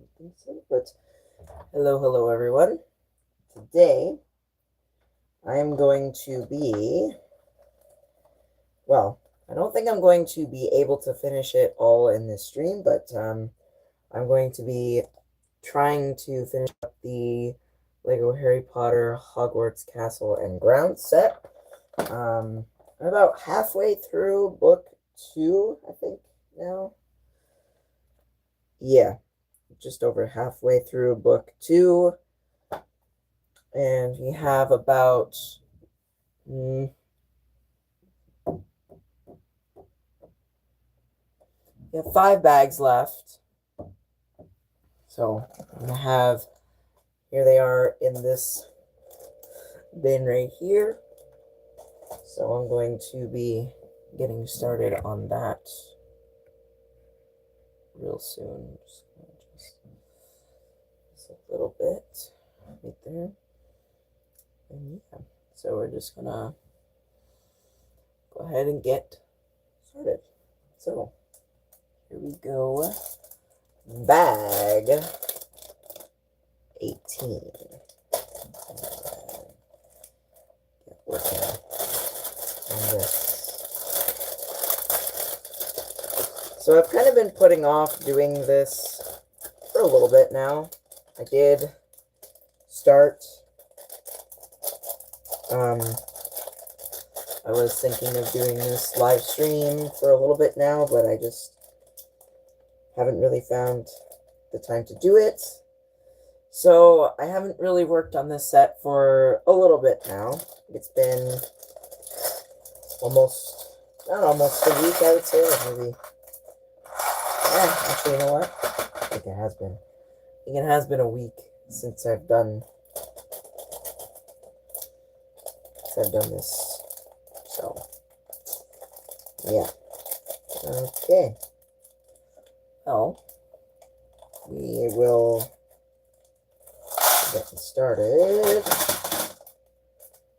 don't think so, but hello everyone. Today I am going to be, well, I don't think I'm going to be able to finish it all in this stream, but I'm going to be trying to finish up the Lego Harry Potter Hogwarts Castle and Grounds set. I'm about halfway through book 2, I think, now. Yeah, just over halfway through book 2. And we have about we have 5 bags left. So I'm gonna have, here they are in this bin right here. So I'm going to be getting started on that real soon. Just a little bit right there. And yeah, so we're just gonna go ahead and get started. So here we go. Bag 18. Get working on this. So I've kind of been putting off doing this for a little bit now. I did start. I was thinking of doing this live stream for a little bit now, but I just haven't really found the time to do it. So I haven't really worked on this set for a little bit now. It's been almost a week, I would say, or maybe. Yeah, actually, you know what? I think it has been. I think it has been a week since I've done this. So, yeah. Okay. Well, we will get started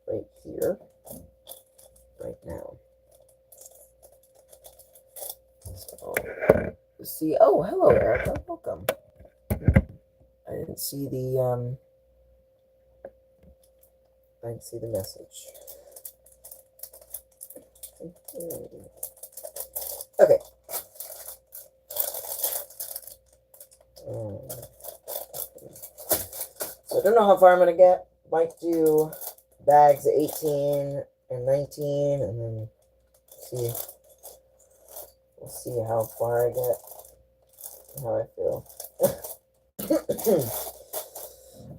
right here, right now. So, let's see. Oh, hello, Erica. Welcome. I didn't see the message. Okay. So I don't know how far I'm going to get. Might do bags 18 and 19, and then see. We'll see how far I get, how I feel.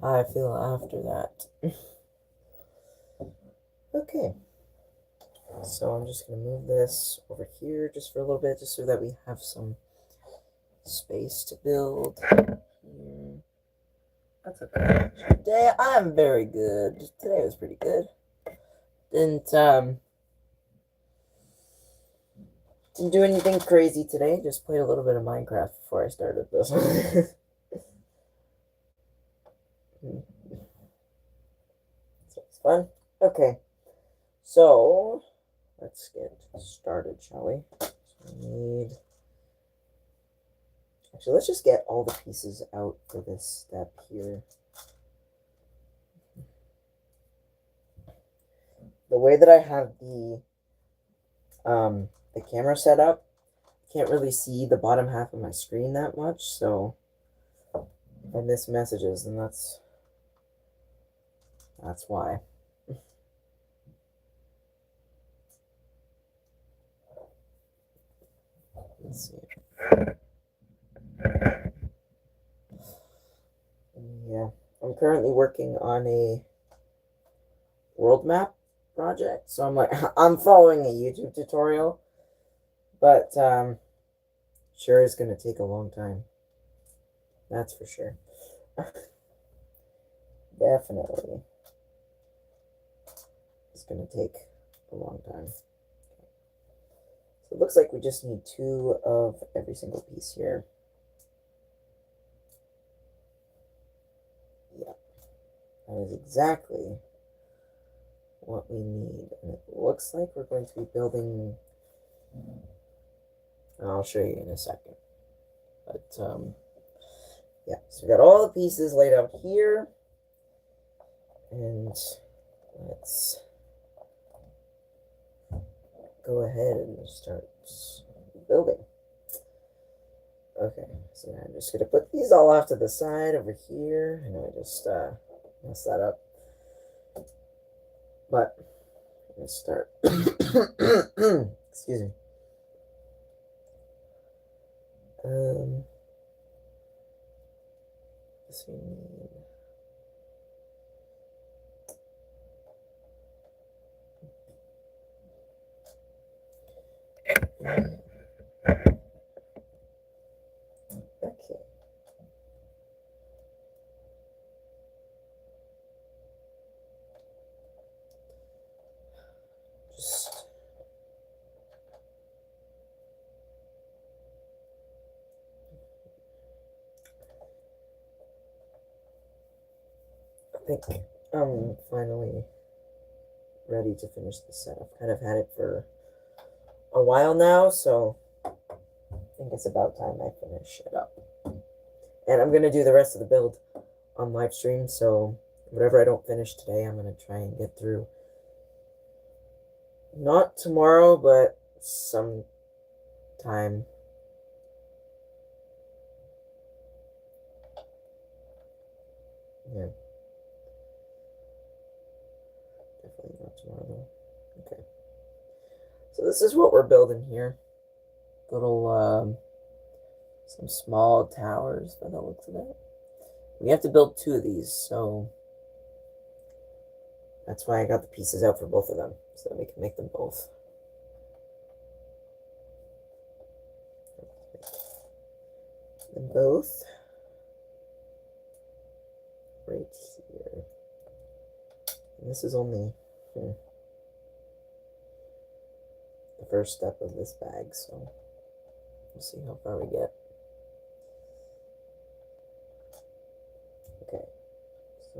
How I feel after that. Okay. So I'm just going to move this over here just for a little bit, just so that we have some space to build. That's okay. Today I'm very good. Today was pretty good. Didn't do anything crazy today. Just played a little bit of Minecraft before I started this. So it's fun. Okay. So let's get started, shall we? So we need. Actually, let's just get all the pieces out for this step here. The way that I have the camera set up, I can't really see the bottom half of my screen that much, so if I miss messages, then that's why. Let's see. Yeah, I'm currently working on a world map project, so I'm following a YouTube tutorial, but sure is going to take a long time. That's for sure. Definitely. It's going to take a long time. So it looks like we just need 2 of every single piece here. Yeah. That is exactly what we need. And it looks like we're going to be building. I'll show you in a second. But Yeah, so we got all the pieces laid out here. And let's go ahead and start building. Okay, so I'm just going to put these all off to the side over here. I know I just messed that up. But let's start. Excuse me. This we need. Okay. Just I think I'm finally ready to finish the set. I've kind of had it for a while now, so I think it's about time I finish it up. And I'm gonna do the rest of the build on live stream, so whatever I don't finish today, I'm gonna try and get through. Not tomorrow, but sometime. Yeah. Definitely not tomorrow though. Okay. So this is what we're building here. Little some small towers by the looks of it. We have to build 2 of these, so that's why I got the pieces out for both of them, so that we can make them both. Them both right here. And this is only the first step of this bag, so we'll see how far we get. Okay, so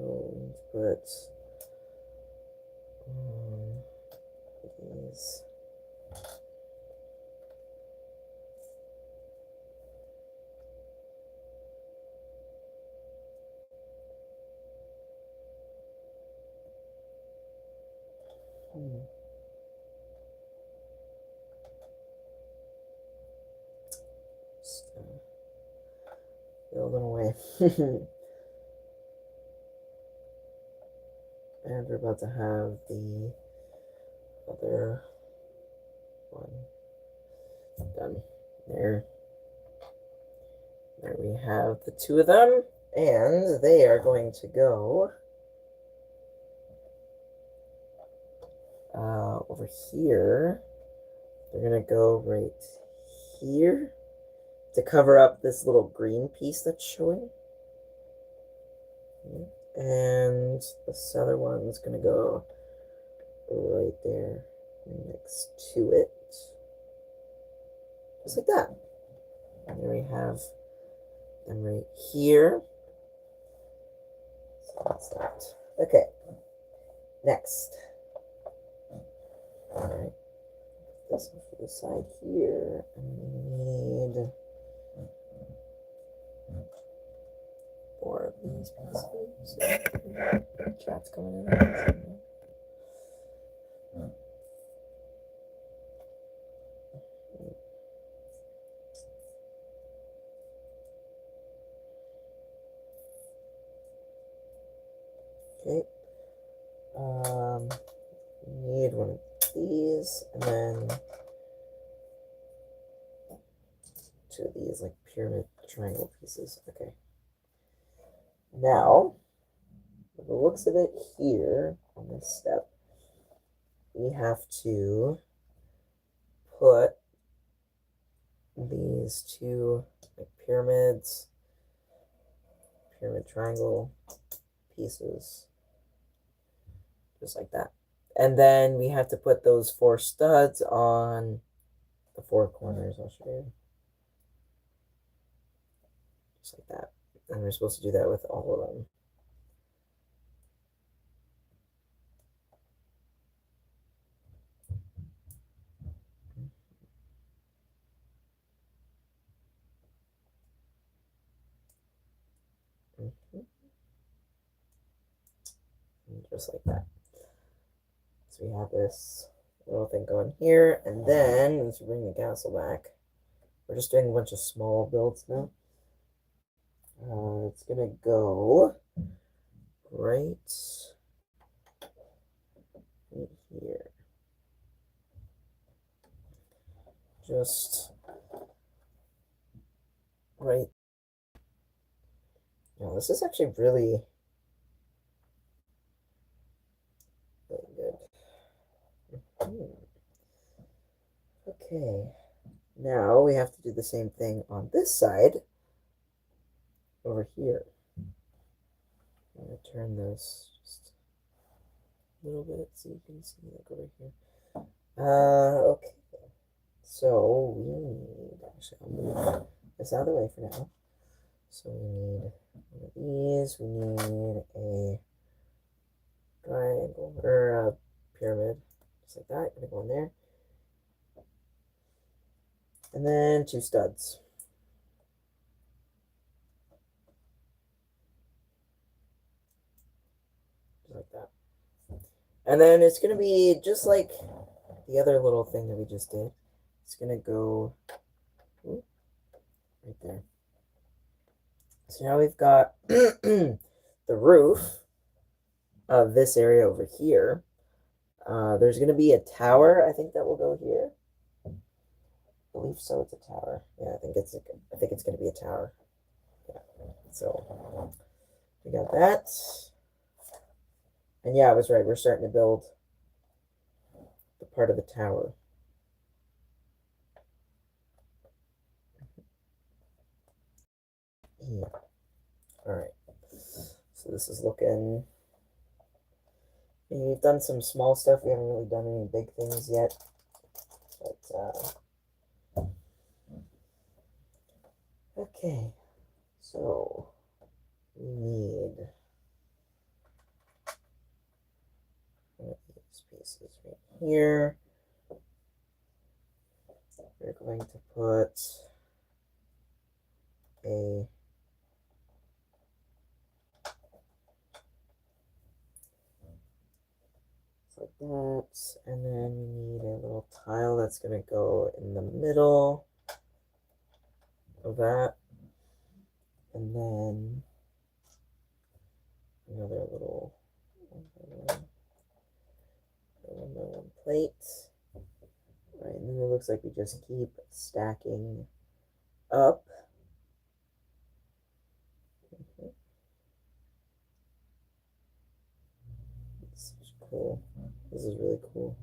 let's put these. Just building away. And we're about to have the other one done. There we have the 2 of them, and they are going to go over here. They're gonna go right here to cover up this little green piece that's showing. And this other one's gonna go right there next to it. Just like that. And there we have them right here. So that's that. Okay. Next. Alright. This one for the side here. And we need 4 of these pieces. Chat's coming in. Okay. Need one of these, and then 2 of these, like pyramid triangle pieces. Okay. Now, by the looks of it here on this step, we have to put these 2 like pyramid triangle pieces, just like that. And then we have to put those 4 studs on the 4 corners. I'll show you. Just like that. And we're supposed to do that with all of them. Just like that. So we have this little thing going here, and then let's bring the castle back. We're just doing a bunch of small builds now. It's gonna go right here. Just right. Now this is actually really good. Okay, now we have to do the same thing on this side over here. I'm going to turn this just a little bit so you can see, like over here. Okay, so we need, actually I'll move this out of the way for now. So we need one of these, we need a triangle, or a pyramid, just like that, gonna go in there. And then 2 studs. Just like that. And then it's gonna be just like the other little thing that we just did. It's gonna go right there. So now we've got the roof of this area over here. There's going to be a tower, I think, that will go here. I believe so. It's a tower. Yeah, I think it's going to be a tower. Yeah. So we got that. And yeah, I was right. We're starting to build the part of the tower. Yeah. All right. So this is looking. We've done some small stuff. We haven't really done any big things yet. But okay. So we need one of these pieces right here. We're going to put a like that, and then we need a little tile that's going to go in the middle of that, and then another little one plate, right, and then it looks like we just keep stacking up. This is cool. This is really cool.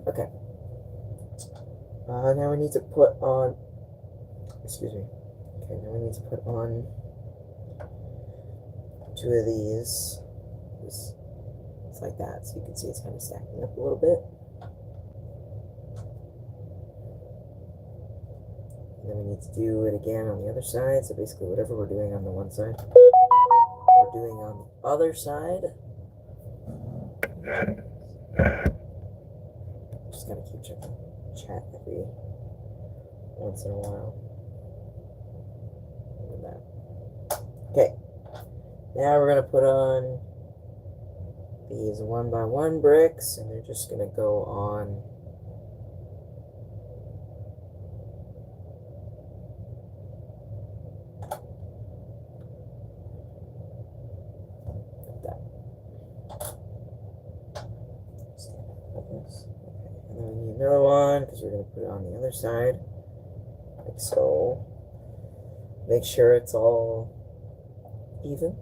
Okay. Now we need to put on, excuse me. Okay, now we need to put on 2 of these. Just like that, so you can see it's kind of stacking up a little bit. And then we need to do it again on the other side. So basically whatever we're doing on the one side, we're doing on the other side. Just gotta keep checking chat every once in a while. Look at that. Okay. Now we're gonna put on these 1x1 bricks, and they're just gonna go on like that. Like this. Okay. And then we need another one because we're gonna put it on the other side, like so. Make sure it's all even.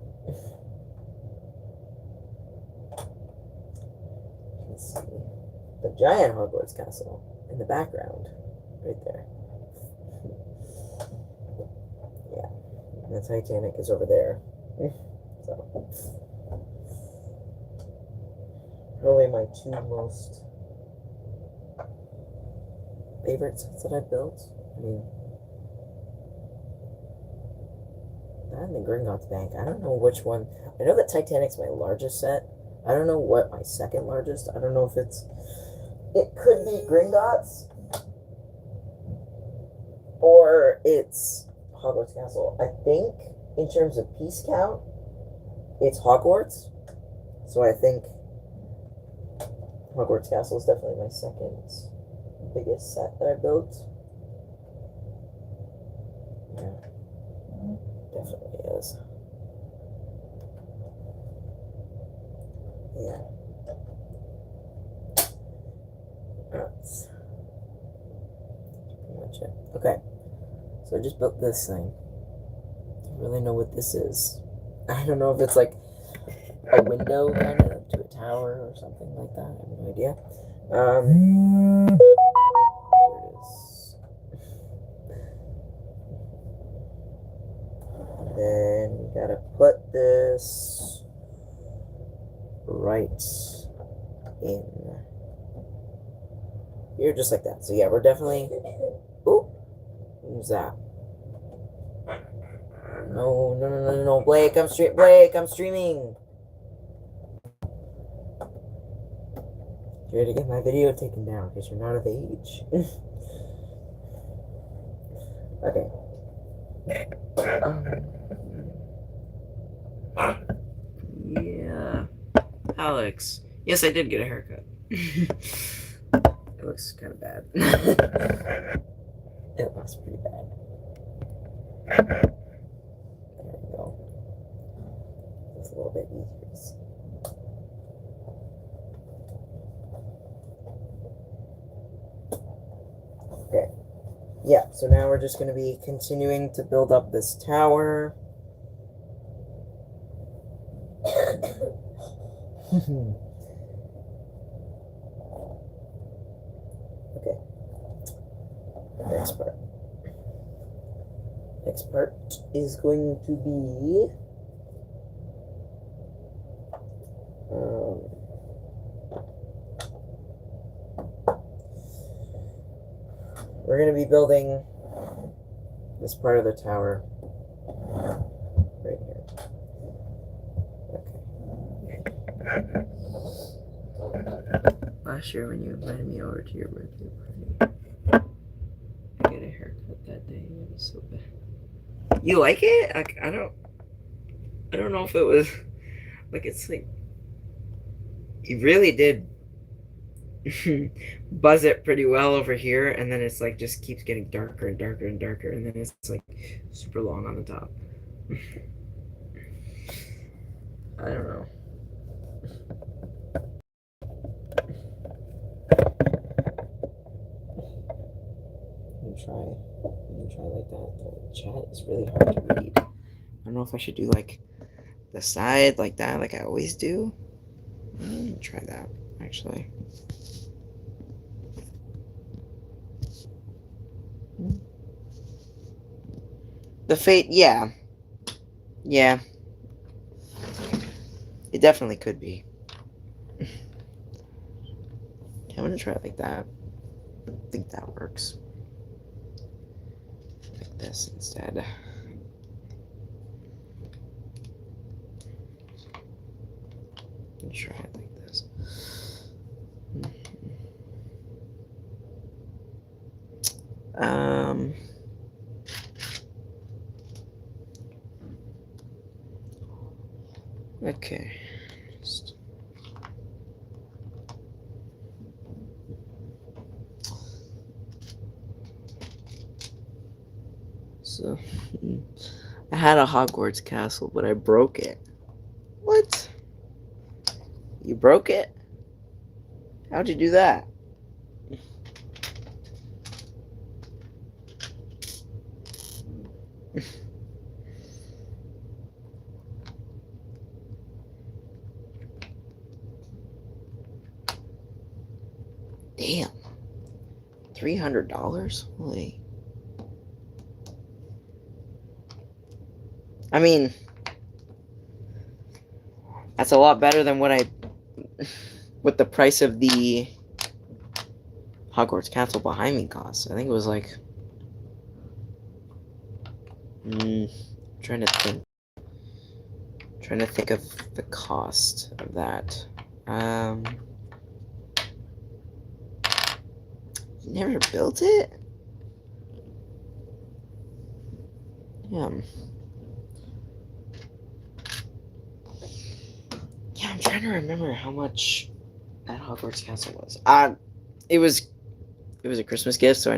You can see the giant Hogwarts castle in the background, right there. Yeah, and the Titanic is over there. So, probably my 2 most favorite sets that I've built. I mean, that and the Gringotts Bank. I don't know which one. I know that Titanic's my largest set. I don't know what my second largest. I don't know if it's it could be Gringotts, or it's Hogwarts Castle. I think, in terms of piece count, it's Hogwarts. So I think Hogwarts Castle is definitely my second biggest set that I built. Yeah, definitely is. Yeah. That's pretty much it. Okay. So I just built this thing. Don't really know what this is. I don't know if it's like a window kind of to a tower or something like that. I have no idea. Here it is. Then we gotta put this right in here, just like that. So yeah, we're definitely. Ooh, who's that? No, Blake, I'm streaming. You're to get my video taken down because you're not of age. Okay. Yeah. Alex. Yes, I did get a haircut. It looks kind of bad. It looks pretty bad. There we go. It's a little bit easier. Okay. Yeah, so now we're just going to be continuing to build up this tower. Okay. Next part. Next part is going to be we're going to be building this part of the tower right here. Okay. Last year when you invited me over to your birthday party, I got a haircut that day. It was so bad. You like it? I don't know if it was like it's like you really did buzz it pretty well over here, and then it's like just keeps getting darker and darker and darker, and then it's like super long on the top. I don't know. Let me try like that. The chat is really hard to read. I don't know if I should do like the side like that, like I always do. Let me try that actually. The fate, yeah. Yeah. It definitely could be. I'm gonna try it like that. I think that works. Like this instead. Try it like this. Okay. So, I had a Hogwarts castle, but I broke it. What? You broke it? How'd you do that? Damn. $300? Holy. I mean, that's a lot better than what the price of the Hogwarts castle behind me costs. I think it was like, trying to think of the cost of that. You never built it? Yeah. Yeah, I'm trying to remember how much that Hogwarts castle was. It was a Christmas gift, so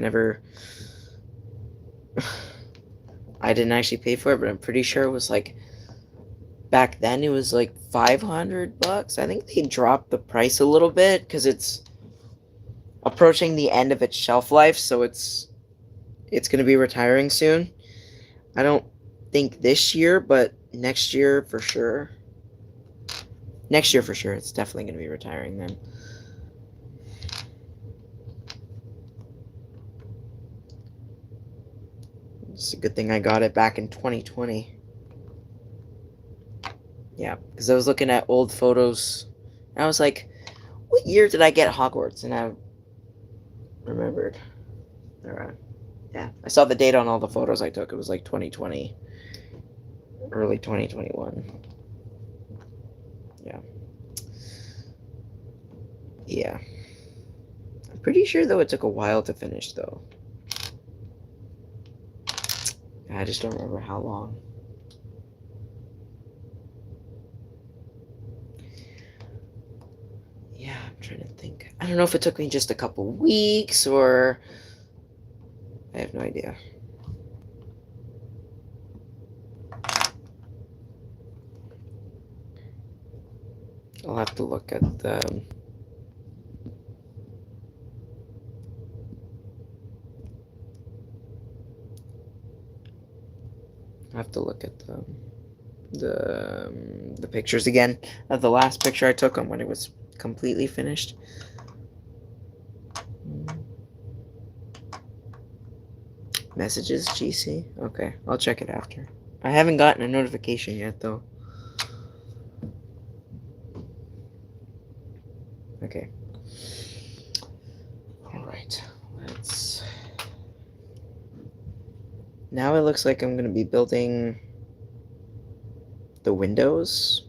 I didn't actually pay for it, but I'm pretty sure it was like back then it was like $500. I think they dropped the price a little bit because it's approaching the end of its shelf life, so it's going to be retiring soon. I don't think this year, but next year for sure. Next year for sure, it's definitely going to be retiring then. It's a good thing I got it back in 2020. Yeah, because I was looking at old photos, and I was like, what year did I get Hogwarts? And I remembered. Alright. Yeah, I saw the date on all the photos I took. It was like 2020, early 2021. Yeah. Yeah. I'm pretty sure, though, it took a while to finish, though. I just don't remember how long. Yeah, I'm trying to think. I don't know if it took me just a couple weeks or... I have no idea. I'll have to look at the... I have to look at the pictures again of the last picture I took on when it was completely finished. Messages, GC? Okay, I'll check it after. I haven't gotten a notification yet, though. Okay. Alright, let's... Now it looks like I'm going to be building the windows.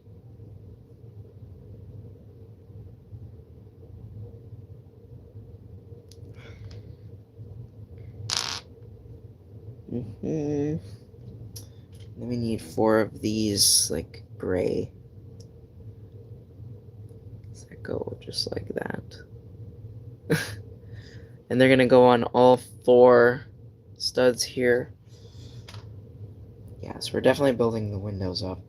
Then we need 4 of these, like, gray. Does that go just like that? And they're going to go on all 4 studs here. Yeah, so we're definitely building the windows up.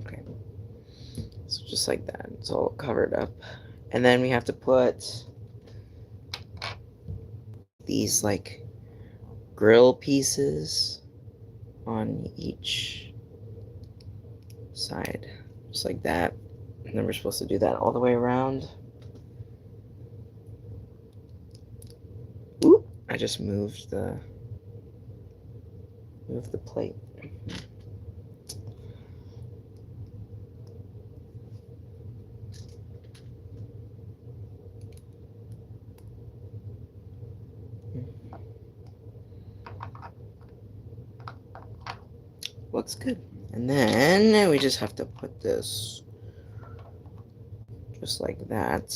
Okay, so just like that, it's all covered up. And then we have to put these like grill pieces on each side, just like that. And then we're supposed to do that all the way around. Oop, I just moved the plate. Looks good. And then we just have to put this just like that.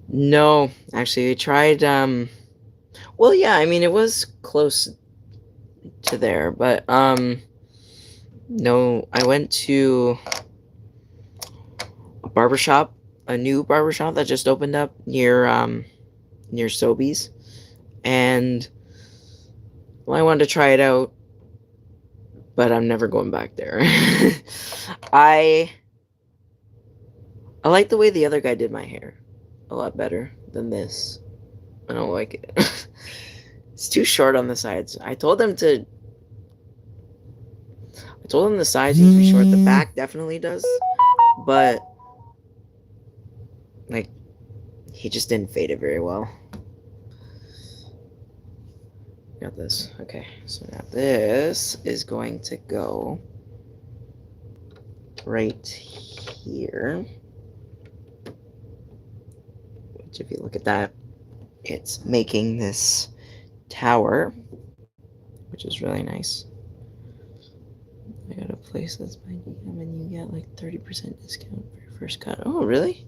No, actually, we tried, well, yeah, I mean, it was close to there, but, no, I went to a barbershop, a new barbershop that just opened up near Sobeys, and, well, I wanted to try it out, but I'm never going back there. I like the way the other guy did my hair a lot better than this. I don't like it. It's too short on the sides. I told them the sides need to be short. The back definitely does, but like he just didn't fade it very well. got this. Okay, so now this is going to go right here. Which, if you look at that, it's making this tower, which is really nice. I got a place that's by DM and you get like 30% discount for your first cut. Oh, really?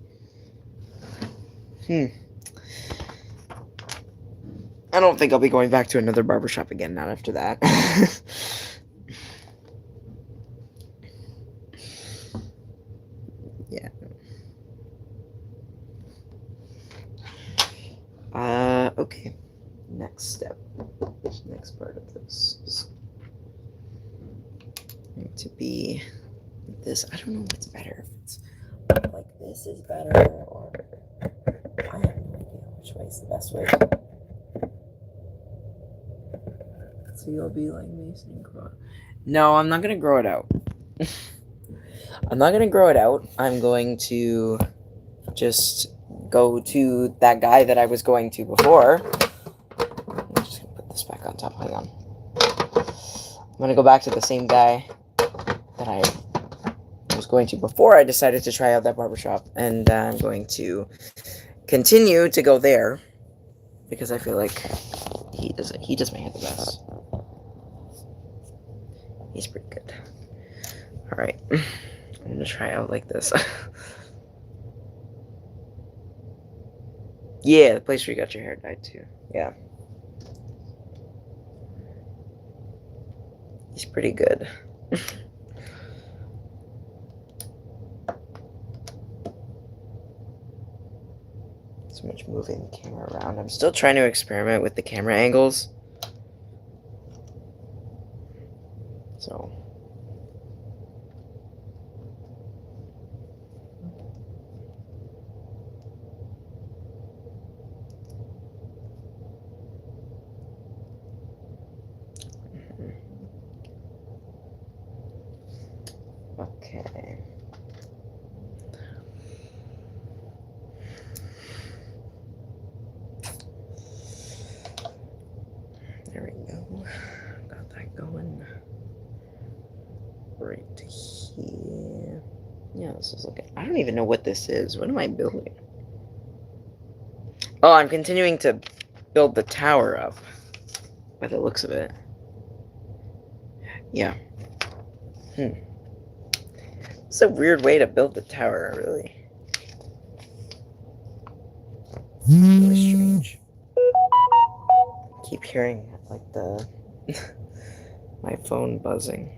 I don't think I'll be going back to another barbershop again, not after that. Yeah. Okay. Next step. Next part of this is going to be this. I don't know what's better. If it's like this is better, or I have no idea which way is the best way. So you'll be like Mason and grow it. No, I'm not gonna grow it out. I'm not gonna grow it out. I'm going to just go to that guy that I was going to before. I'm just gonna put this back on top. Hang on. I'm gonna go back to the same guy that I was going to before I decided to try out that barbershop, and I'm going to continue to go there because I feel like he does my hair the best. He's pretty good. All right, I'm gonna try out like this. Yeah, the place where you got your hair dyed too. Yeah. He's pretty good. So much moving the camera around. I'm still trying to experiment with the camera angles. So. Okay. There we go. Got that going. Right here. Yeah, this is looking. I don't even know what this is. What am I building? Oh, I'm continuing to build the tower up. By the looks of it. Yeah. It's a weird way to build the tower, really. Really strange. Keep hearing like the my phone buzzing.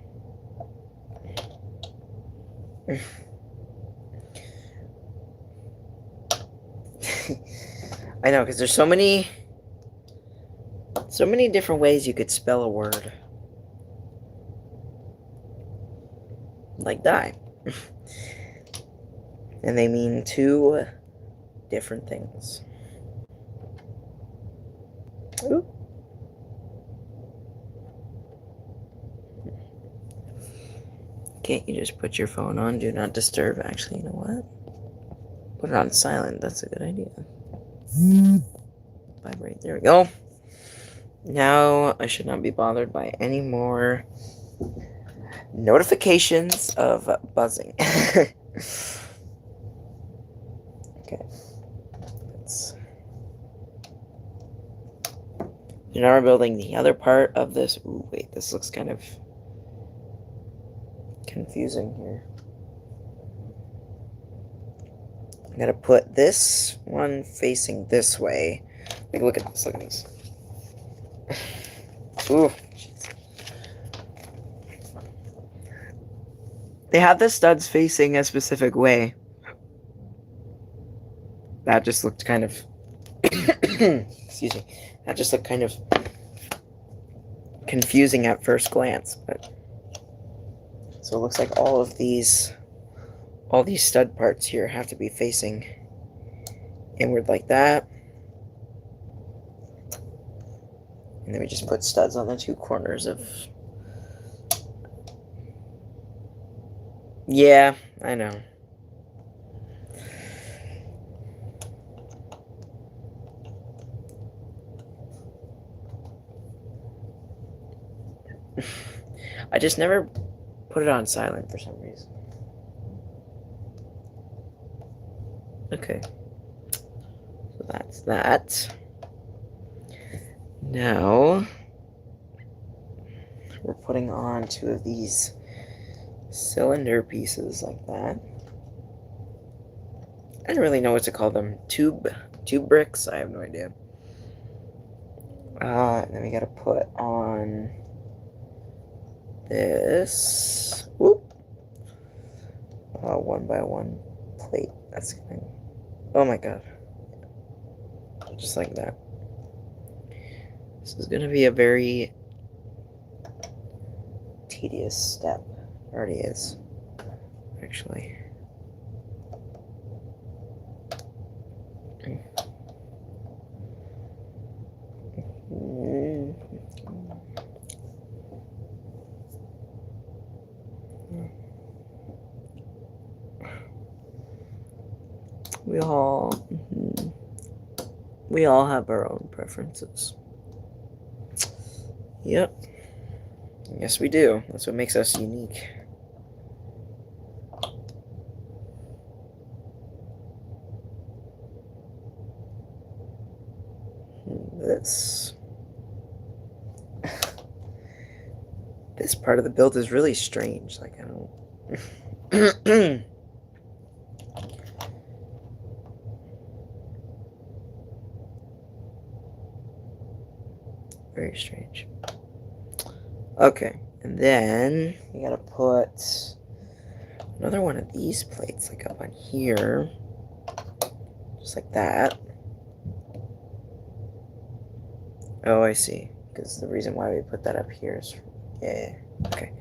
I know, because there's so many different ways you could spell a word. Like die. And they mean two different things. Ooh. Can't you just put your phone on do not disturb? Actually, you know what? Put it on silent. That's a good idea. Vibrate. There we go. Now I should not be bothered by any more notifications of buzzing. Okay. Now we're building the other part of this. Ooh, wait, this looks kind of confusing here. I'm gonna put this one facing this way. Like, look at this, look at this. Ooh. They have the studs facing a specific way. That just looked kind of excuse me. That just looked kind of confusing at first glance, but so it looks like all these stud parts here have to be facing inward like that. And then we just put studs on the two corners of... Yeah, I know. I just never put it on silent for some reason. Okay. So that's that. Now, we're putting on 2 of these cylinder pieces like that. I don't really know what to call them. Tube bricks? I have no idea. And then we gotta put on this. Whoop. 1x1 plate. That's gonna. Oh my god. Just like that. This is gonna be a very tedious step. It already is, actually. We all have our own preferences. Yep. Yes, we do. That's what makes us unique. This part of the build is really strange. Like, I don't. Very strange. Okay, and then we gotta put another one of these plates, like up on here, just like that. Oh, I see. Because the reason why we put that up here is, yeah, okay.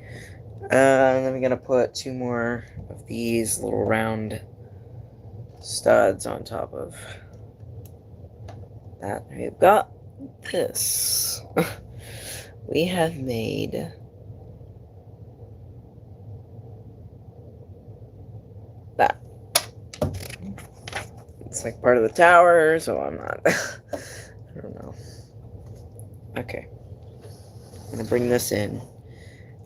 And then we're gonna put 2 more of these little round studs on top of that. We've got this. We have made that. It's like part of the tower, so I'm not. I don't know. Okay. I'm gonna bring this in,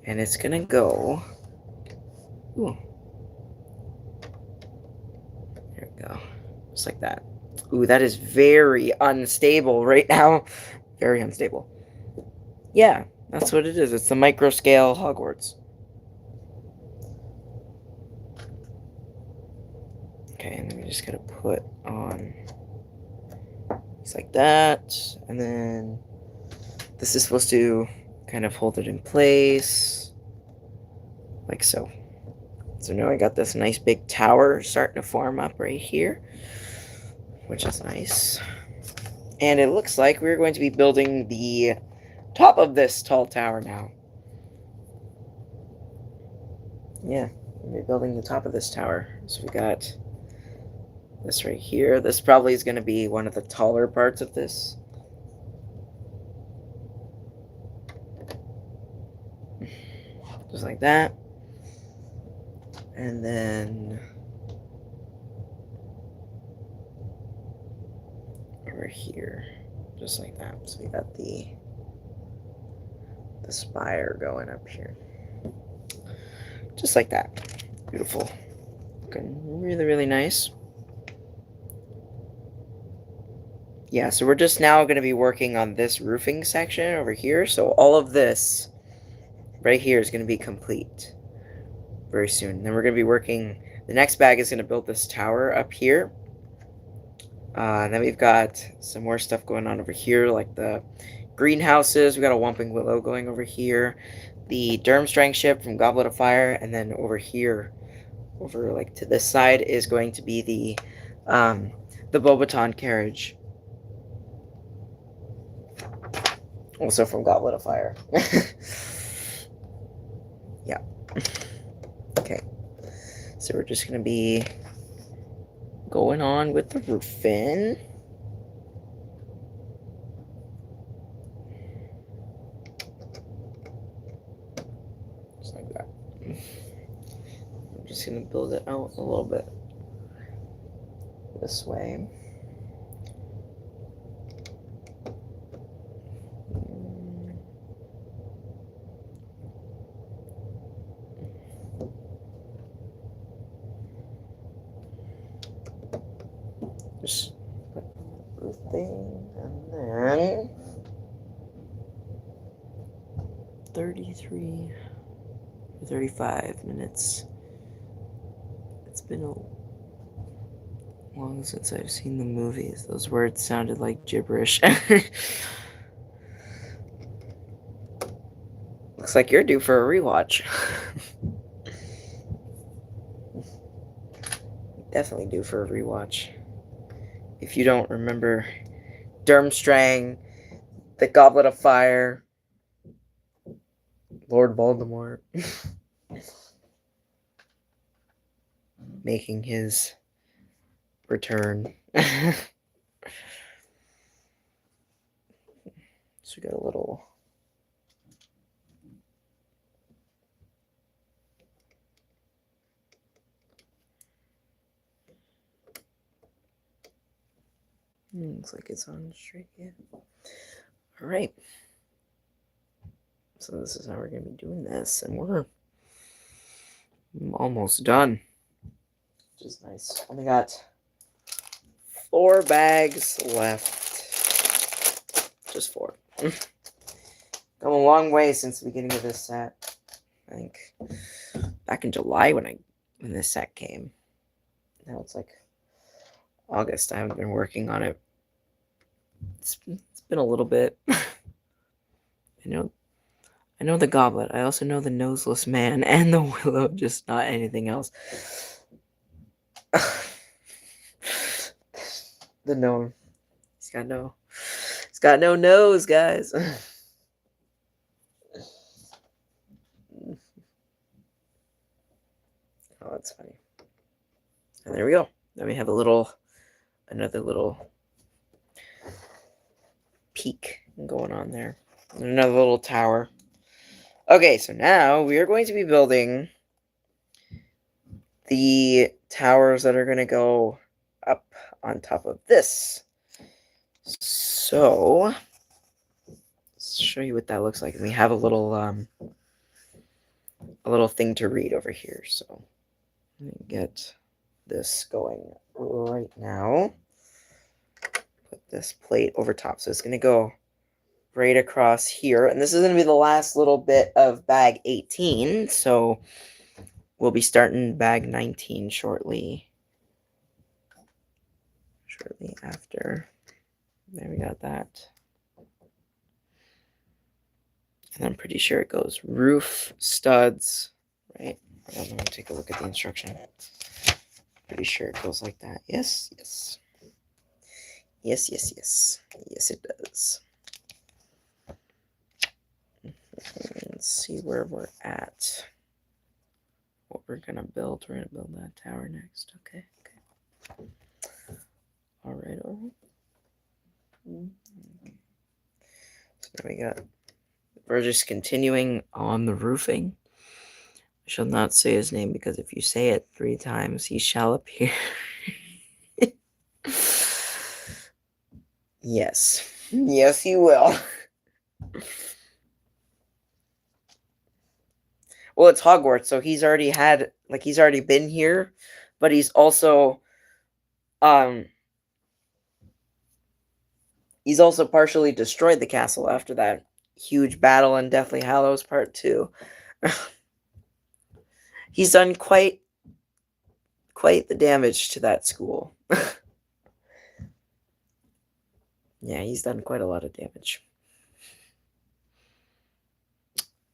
and it's gonna go. Ooh. There we go. Just like that. Ooh, that is very unstable right now. Very unstable. Yeah, that's what it is. It's the micro scale Hogwarts. Okay, and then we just gotta put on just like that, and then this is supposed to kind of hold it in place, like so. So now I got this nice big tower starting to form up right here, which is nice. And it looks like we're going to be building the top of this tall tower now. Yeah, we're building the top of this tower. So we got this right here. This probably is going to be one of the taller parts of this. Just like that. And then over here, just like that. So we got the spire going up here. Just like that. Beautiful. Looking really, really nice. Yeah, so we're just now going to be working on this roofing section over here. So all of this right here is going to be complete very soon. Then we're going to be working, the next bag is going to build this tower up here. And then we've got some more stuff going on over here, like the greenhouses. We got a Whomping Willow going over here. The Durmstrang ship from Goblet of Fire. And then over here, over like to this side, is going to be the Bobaton carriage. Also from Goblet of Fire. Yeah. Okay. So we're just going to be going on with the roofing. Just like that. I'm just going to build it out a little bit this way. 23, 35 minutes. It's been long since I've seen the movies. Those words sounded like gibberish. Looks like you're due for a rewatch. Definitely due for a rewatch. If you don't remember Durmstrang, the Goblet of Fire, Lord Voldemort making his return. So we got a little looks like it's on straight yet. All right. So this is how we're going to be doing this, and we're almost done, which is nice. Only got 4 bags left. Just 4. Come a long way since the beginning of this set. I think back in July when this set came. Now it's like August. I haven't been working on it. It's been a little bit. I know the Goblet. I also know the Noseless Man and the Willow, just not anything else. The gnome. He's got no nose, guys. Oh, that's funny. And there we go. Then we have another little peak going on there. And another little tower. Okay, so now we are going to be building the towers that are going to go up on top of this. So, let's show you what that looks like. And we have a little thing to read over here. So, let me get this going right now. Put this plate over top. So it's going to go right across here. And this is going to be the last little bit of bag 18. So we'll be starting bag 19 shortly after. There we got that. And I'm pretty sure it goes roof, studs, right? I'm going to take a look at the instruction. Pretty sure it goes like that. Yes. Yes, it does. Let's see where we're at. What we're going to build. We're going to build that tower next. Okay. All right. So we're just continuing on the roofing. I shall not say his name because if you say it 3 times, he shall appear. Yes, he will. Well, it's Hogwarts, so he's already been here, but he's also partially destroyed the castle after that huge battle in Deathly Hallows Part 2. He's done quite the damage to that school. Yeah, he's done quite a lot of damage.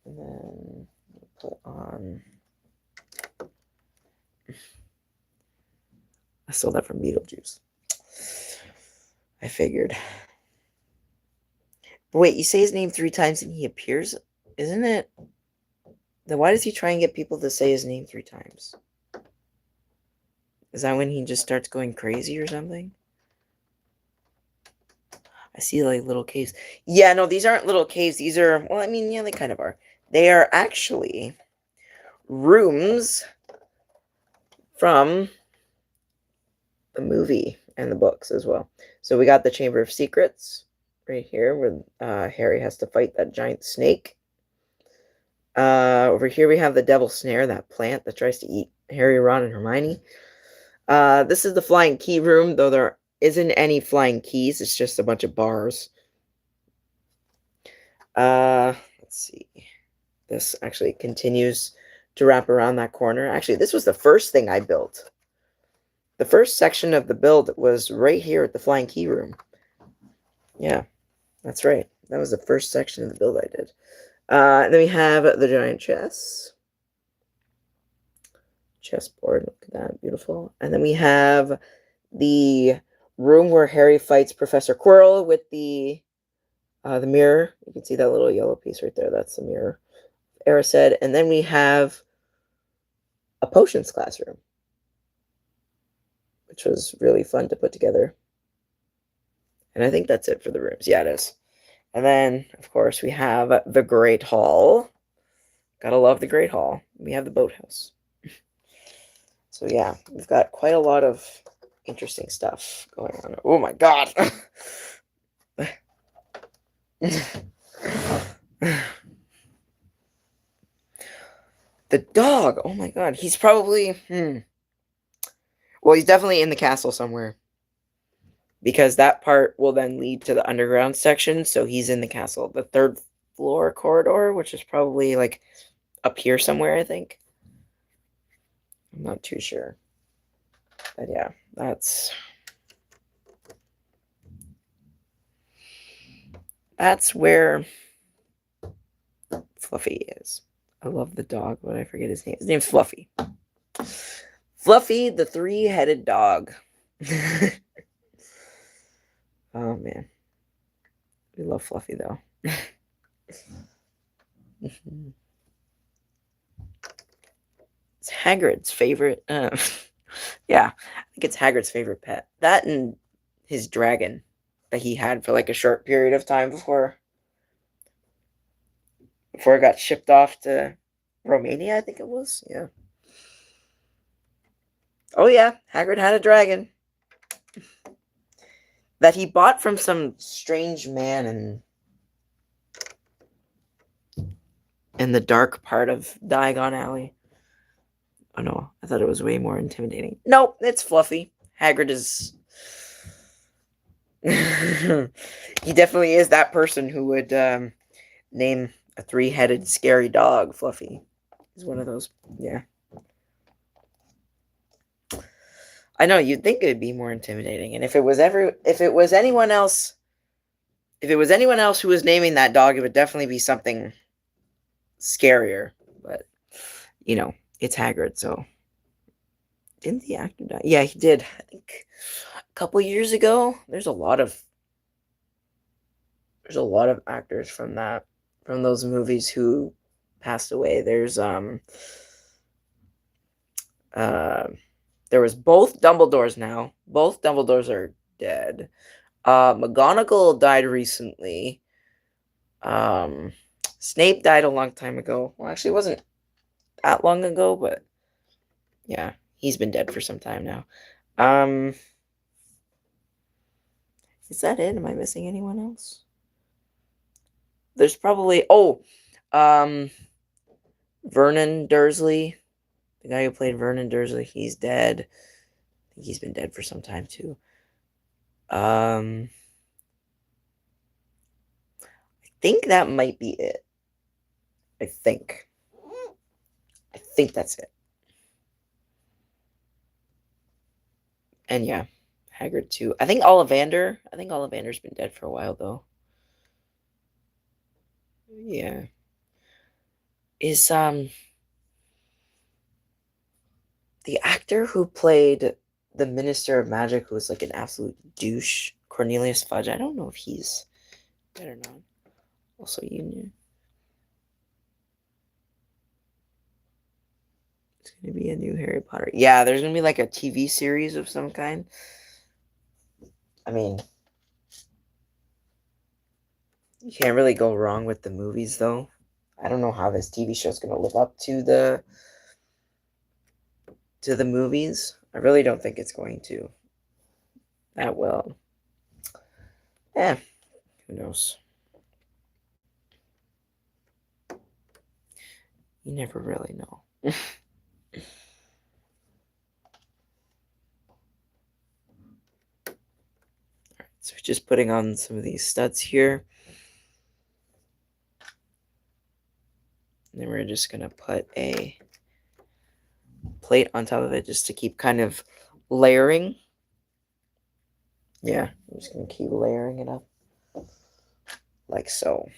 And then put on. I stole that from Beetlejuice. I figured. But wait, you say his name 3 times and he appears? Isn't it? Then why does he try and get people to say his name 3 times? Is that when he just starts going crazy or something? I see like little caves. Yeah, no, these aren't little caves. These are, well, I mean, yeah, they kind of are. They are actually rooms from the movie and the books as well. So we got the Chamber of Secrets right here where Harry has to fight that giant snake. Over here we have the Devil's Snare, that plant that tries to eat Harry, Ron, and Hermione. This is the Flying Key room, though there isn't any flying keys. It's just a bunch of bars. Let's see. this actually continues to wrap around that corner. Actually, this was the first thing I built. The first section of the build was right here at the Flying Key Room. Yeah, that's right. That was the first section of the build I did. And then we have the giant chessboard. Look at that, beautiful. And then we have the room where Harry fights Professor Quirrell with the mirror. You can see that little yellow piece right there. That's the mirror. Erised. And then we have a potions classroom, which was really fun to put together. And I think that's it for the rooms. Yeah, it is. And then, of course, we have the Great Hall. Gotta love the Great Hall. We have the boathouse. So yeah, we've got quite a lot of interesting stuff going on. Oh my god! The dog! Oh my god, he's probably... Well, he's definitely in the castle somewhere. Because that part will then lead to the underground section, so he's in the castle. The third floor corridor, which is probably, like, up here somewhere, I think. I'm not too sure. But yeah, that's where Fluffy is. I love the dog, but I forget his name. His name's Fluffy. Fluffy, the three-headed dog. Oh, man. We love Fluffy, though. It's Hagrid's favorite. Yeah, I think it's Hagrid's favorite pet. That and his dragon that he had for like a short period of time before it got shipped off to Romania, I think it was. Yeah. Oh yeah, Hagrid had a dragon that he bought from some strange man in the dark part of Diagon Alley. Oh no, I thought it was way more intimidating. Nope, it's Fluffy. Hagrid is... he definitely is that person who would name a three-headed scary dog Fluffy. He's one of those, yeah. I know, you'd think it'd be more intimidating. And if it was anyone else who was naming that dog, it would definitely be something scarier. But, you know, it's Hagrid, so... Didn't the actor die? Yeah, he did. I think a couple years ago. There's a lot of actors from those movies who passed away. There's there was both Dumbledores now. Both Dumbledores are dead. McGonagall died recently. Snape died a long time ago. Well, actually, it wasn't that long ago, but yeah, he's been dead for some time now. Is that it? Am I missing anyone else? There's probably... Vernon Dursley. The guy who played Vernon Dursley, he's dead. I think he's been dead for some time, too. I think that might be it. I think that's it. And yeah, Hagrid too. I think Ollivander's been dead for a while though. Yeah. Is the actor who played the Minister of Magic, who was like an absolute douche, Cornelius Fudge, I don't know if he's dead or not. Also, you knew. It's going to be a new Harry Potter. Yeah, there's going to be like a TV series of some kind. I mean, you can't really go wrong with the movies, though. I don't know how this TV show is going to live up to the movies. I really don't think it's going to that well. Yeah, who knows? You never really know. Alright, so just putting on some of these studs here. And then we're just going to put a plate on top of it just to keep kind of layering. Yeah, I'm just going to keep layering it up like so.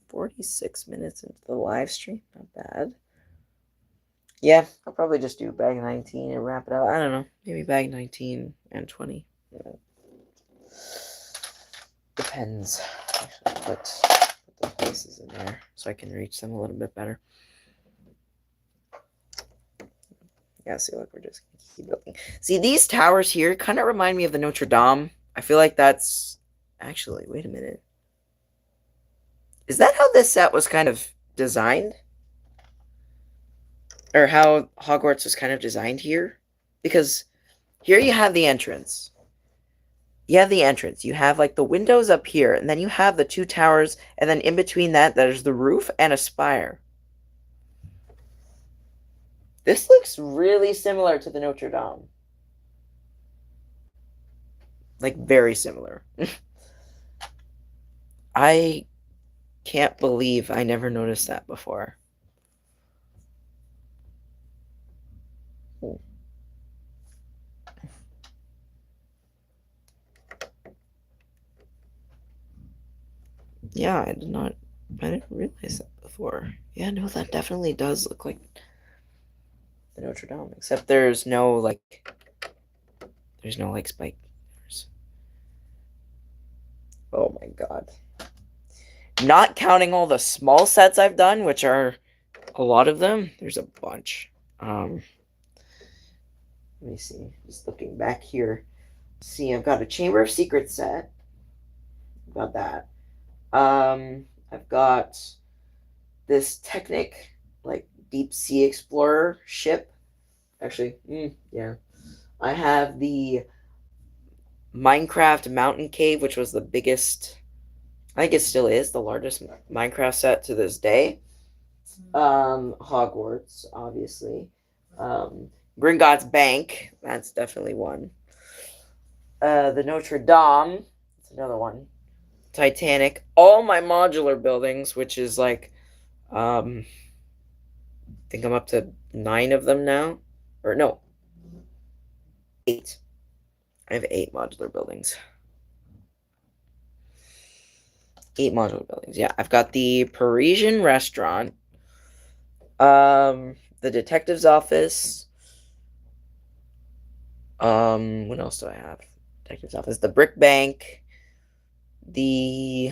46 minutes into the live stream, not bad. Yeah, I'll probably just do bag 19 and wrap it up. I don't know, maybe bag 19 and 20. Yeah. Depends. Actually, put the places in there so I can reach them a little bit better. Yeah, see, look, we're just gonna keep building. See, these towers here kind of remind me of the Notre Dame. I feel like that's... Actually, wait a minute. Is that how this set was kind of designed? Or how Hogwarts was kind of designed here? Because here you have the entrance. You have the entrance. You have, like, the windows up here, and then you have the two towers, and then in between that, there's the roof and a spire. This looks really similar to the Notre Dame. Like, very similar. I can't believe I never noticed that before. Yeah, I didn't realize that before. Yeah, no, that definitely does look like the Notre Dame, except there's no, like, spike. Oh my god. Not counting all the small sets I've done, which are a lot of them. There's a bunch. Let me see. Just looking back here. See, I've got a Chamber of Secrets set. I've got that. I've got this Technic, like, deep sea explorer ship. Actually, yeah. I have the Minecraft Mountain Cave, which was the biggest, I think it still is, the largest Minecraft set to this day. Hogwarts, obviously. Gringotts Bank, that's definitely one. The Notre Dame, that's another one. Titanic, all my modular buildings, which is like, I think I'm up to 9 of them now. Or no, 8. I have 8 modular buildings. 8 modular buildings. Yeah, I've got the Parisian restaurant, the detective's office. What else do I have? Detective's office, the brick bank, the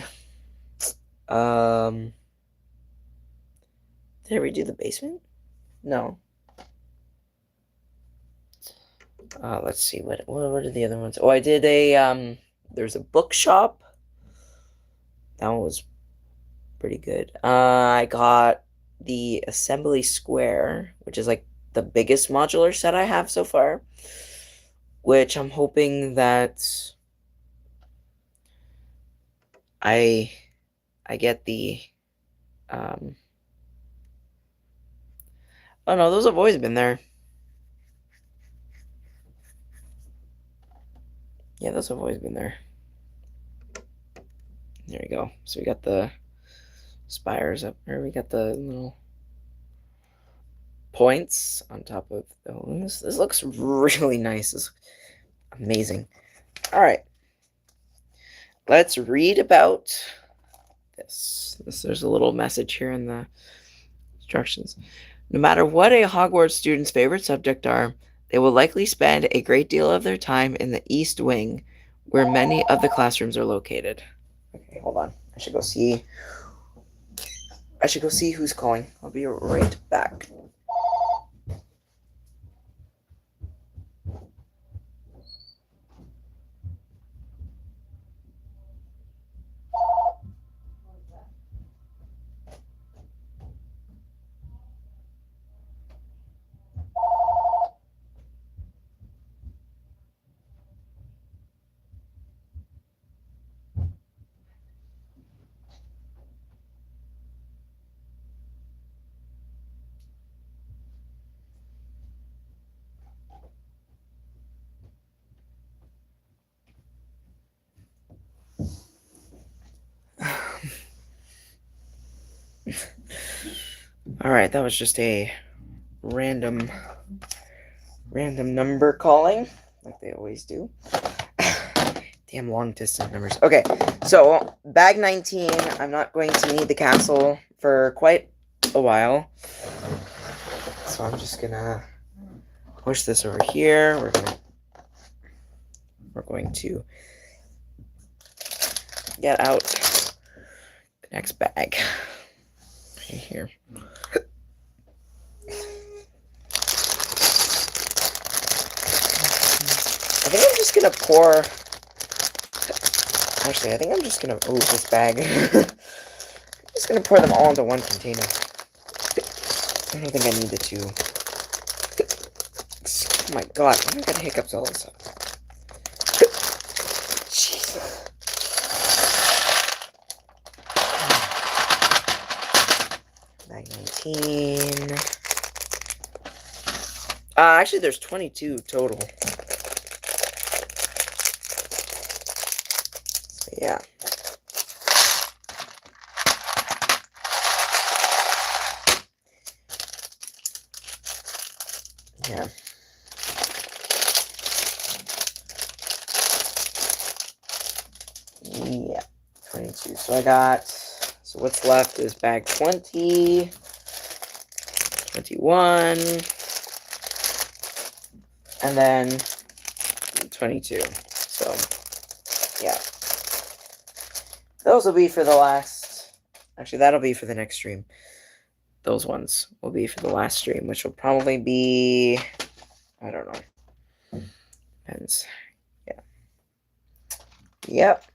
did I redo the basement? No. Let's see, what are the other ones? Oh, I did a there's a bookshop. That one was pretty good. I got the Assembly Square, which is like the biggest modular set I have so far, which I'm hoping that I get the oh no, those have always been there. Yeah, those have always been there. There we go. So we got the spires up there. We got the little points on top of the... This looks really nice. This is amazing. All right. Let's read about this. There's a little message here in the instructions. No matter what a Hogwarts student's favorite subject are, they will likely spend a great deal of their time in the East Wing, where many of the classrooms are located. Okay, hold on. I should go see who's calling. I'll be right back. Alright, that was just a random number calling, like they always do. Damn long distance numbers. Okay, so bag 19, I'm not going to need the castle for quite a while. So I'm just gonna push this over here. We're going to get out the next bag right here. I think I'm just gonna pour. Actually, I think I'm just gonna. Ooh, this bag. I'm just gonna pour them all into one container. I don't think I need the two. Oh my god, I'm gonna get hiccups all of a sudden. Jesus. Bag 19. Actually, there's 22 total. So, yeah. Yeah. Yeah. 22. So I got. So what's left is bag 20, 21, and then 22. So, yeah. Those will be for the last. Actually, that'll be for the next stream. Those ones will be for the last stream, which will probably be. I don't know. Depends. Yeah. Yep.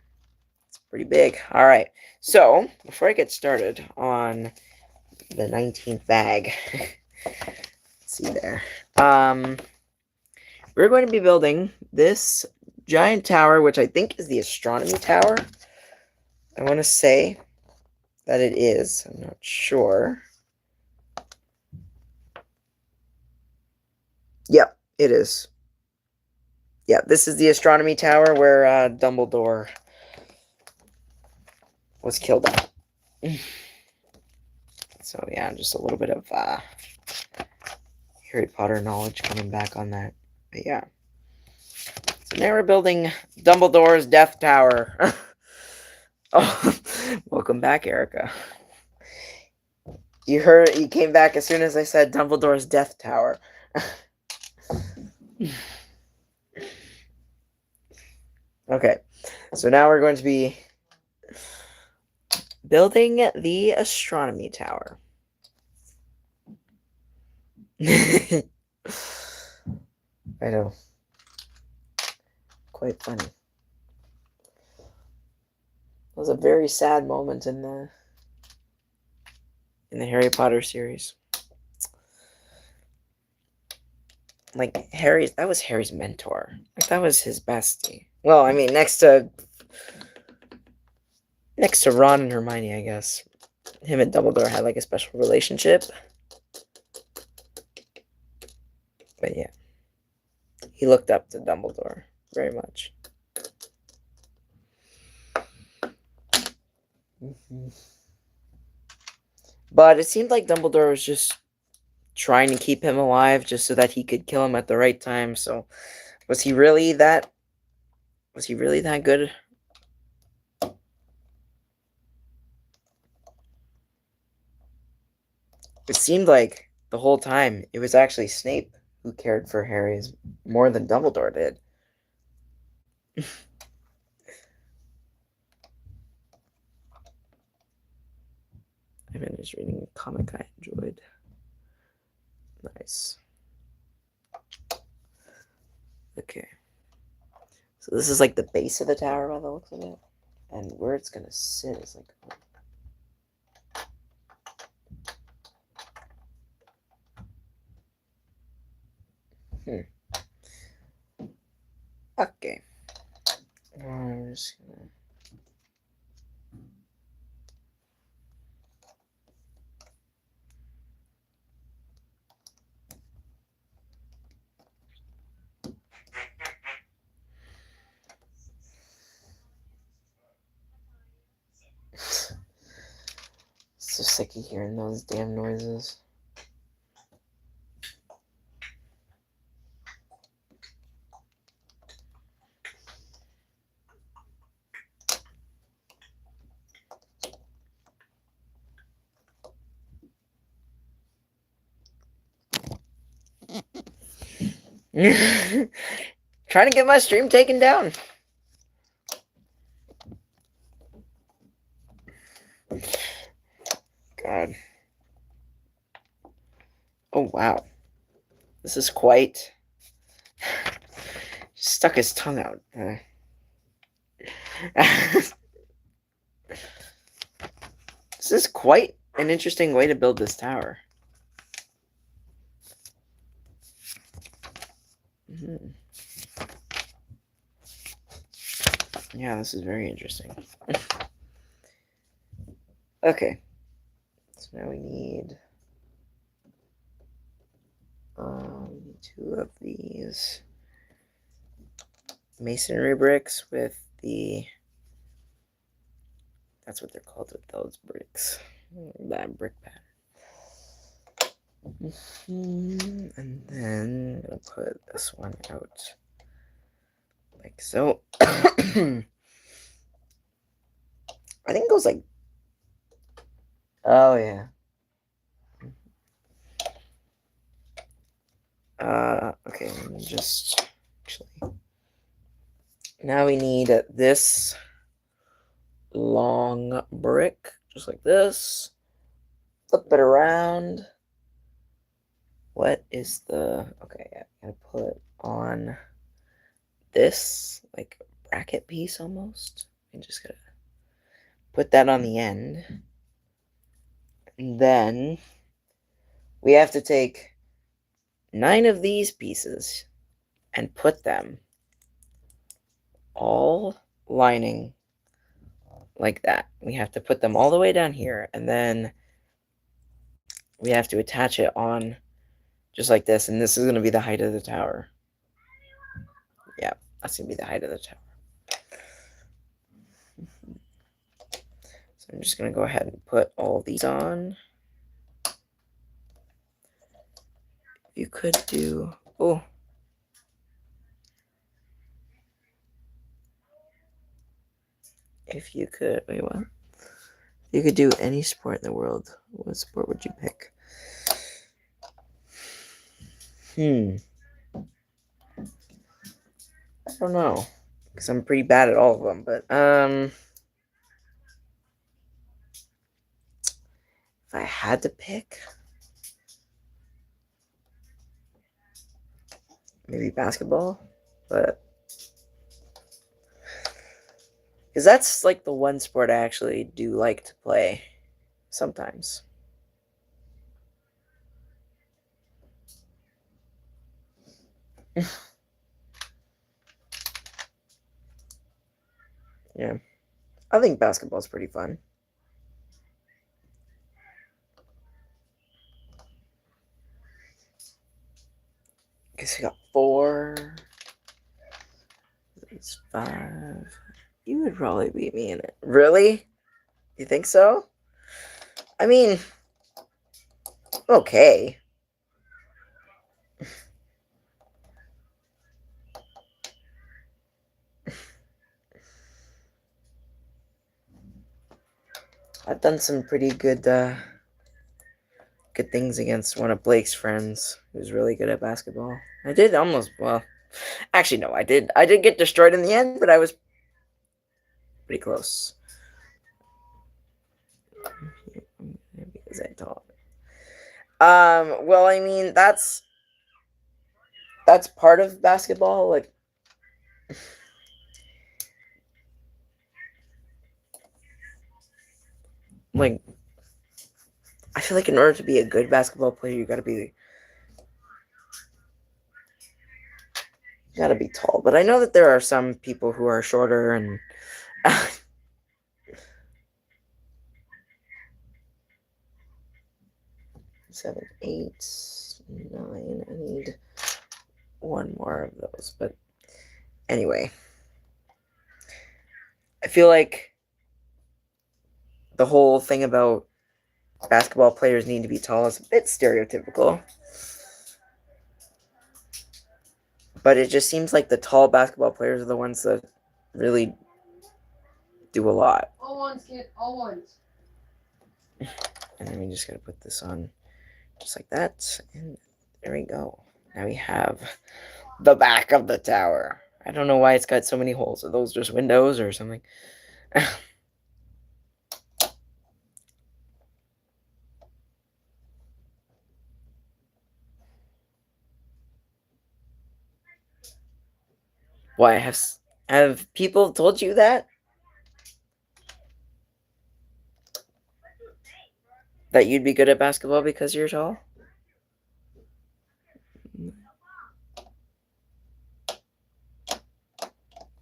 It's pretty big. All right. So, before I get started on the 19th bag, let's see there. We're going to be building this giant tower, which I think is the astronomy tower. I want to say that it is. I'm not sure. Yep, it is. Yeah, this is the astronomy tower where Dumbledore was killed at. So, yeah, just a little bit of Harry Potter knowledge coming back on that. But, yeah. So now we're building Dumbledore's Death Tower. Oh, welcome back, Erica. You came back as soon as I said Dumbledore's Death Tower. Okay, so now we're going to be building the astronomy tower. I know. Quite funny. It was a very sad moment in the Harry Potter series. Like, that was Harry's mentor. Like, that was his bestie. Well, I mean, next to Ron and Hermione, I guess. Him and Dumbledore had, like, a special relationship. But, yeah. He looked up to Dumbledore very much. But it seemed like Dumbledore was just trying to keep him alive just so that he could kill him at the right time. So, was he really that good? It seemed like the whole time it was actually Snape who cared for Harry more than Dumbledore did. I finished reading a comic I enjoyed. Nice. Okay. So this is like the base of the tower by the looks of it. And where it's going to sit is like... Okay. I'm just gonna... So sick of hearing those damn noises. Trying to get my stream taken down. God. Oh, wow. This is quite... Stuck his tongue out. This is quite an interesting way to build this tower. Mm-hmm. Yeah, this is very interesting. Okay. So now we need 2 of these masonry bricks with the... That's what they're called, with those bricks. That brick pattern. And then I'm going to put this one out like so. I think it goes like... Oh, yeah. Okay, let me just... Actually... Now we need this long brick, just like this. Flip it around. What is the... Okay, I'm going to put on this, like, bracket piece almost. I'm just going to put that on the end. And then we have to take 9 of these pieces and put them all lining like that. We have to put them all the way down here, and then we have to attach it on just like this, and this is going to be the height of the tower. Yeah, that's going to be the height of the tower. So I'm just going to go ahead and put all these on. You could do... Oh. If you could... Wait, what? If you could do any sport in the world, what sport would you pick? I don't know. Because I'm pretty bad at all of them, but, if I had to pick... Maybe basketball, but... Because that's, like, the one sport I actually do like to play sometimes. Yeah. I think basketball's pretty fun. Guess we got 4. It's 5. You would probably beat me in it. Really? You think so? I mean, okay. I've done some pretty good things against one of Blake's friends who's really good at basketball. I did almost, well, actually no, I did get destroyed in the end, but I was pretty close. Because I taught. Well, I mean, that's part of basketball, like I feel like in order to be a good basketball player, you gotta be tall. But I know that there are some people who are shorter and 7, 8, 9. I need 1 more of those. But anyway, I feel like the whole thing about basketball players need to be tall is a bit stereotypical. But it just seems like the tall basketball players are the ones that really do a lot. All ones, kid. All ones. And then we just gotta put this on just like that. And there we go. Now we have the back of the tower. I don't know why it's got so many holes. Are those just windows or something? Why have people told you that? That you'd be good at basketball because you're tall?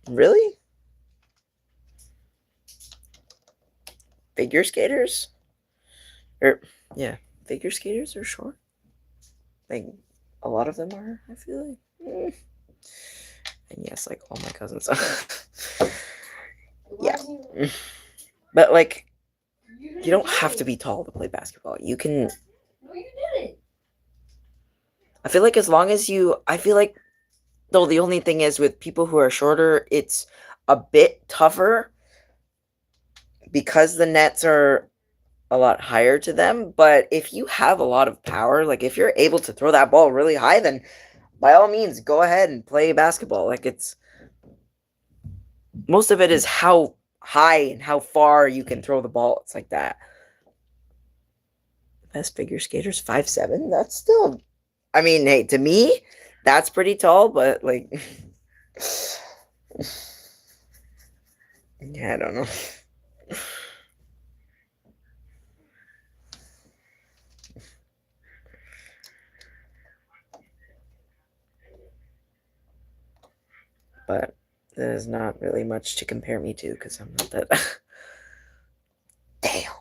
Really? Figure skaters? Yeah, figure skaters are short. Like, a lot of them are, I feel like. And yes, like all my cousins. Yeah. But, like, you don't have to be tall to play basketball. You can. No, you didn't. I feel like as long as you. I feel like. Though the only thing is with people who are shorter, it's a bit tougher because the nets are a lot higher to them. But if you have a lot of power, like if you're able to throw that ball really high, then by all means, go ahead and play basketball. Like it's most of it is how high and how far you can throw the ball. It's like that. Best figure skaters 5'7". That's still, I mean, hey, to me, that's pretty tall. But like, yeah, I don't know. But there's not really much to compare me to because I'm not that. Damn.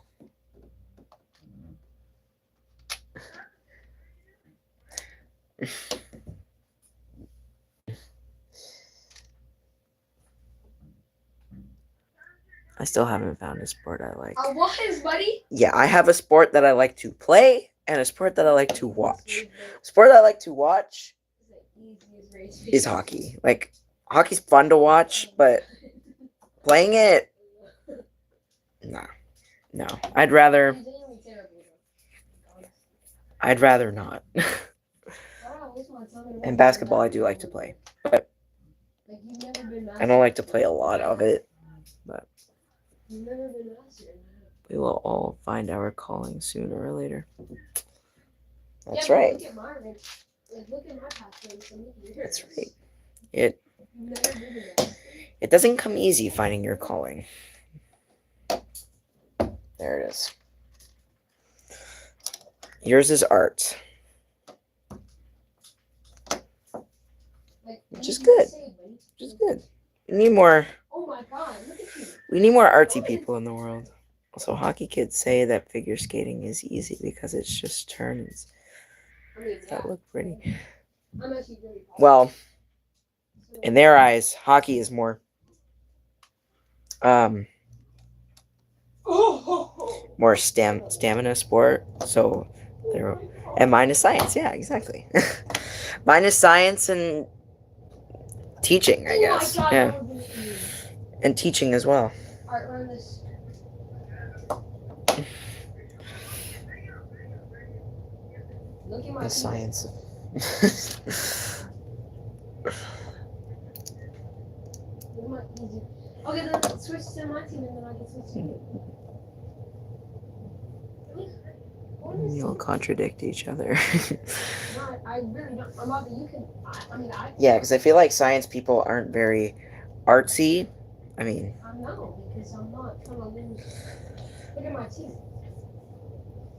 I still haven't found a sport I like. What is, buddy? Yeah, I have a sport that I like to play and a sport that I like to watch. Sport I like to watch is hockey. Like, hockey's fun to watch, but playing it, nah. No. I'd rather not. And basketball I do like to play. But I don't like to play a lot of it. But we will all find our calling sooner or later. That's right. That's right. It doesn't come easy finding your calling. There it is. Yours is art. Which is good. Which is good. We need more. Oh my God, look at you. We need more artsy people in the world. Also, hockey kids say that figure skating is easy because it's just turns that look pretty. Well, in their eyes, hockey is more stamina sport. So and mine is science. Yeah, exactly. Mine is science and teaching, I guess. Yeah, and teaching as well. Alright, run this. Look at my The science. Okay, then switch to my team and then I can switch to you. You'll contradict each other. No, I really don't. I'm not, you can, Yeah, because I feel like science people aren't very artsy. I mean... I know, because I'm not trying to lose. Look at my team.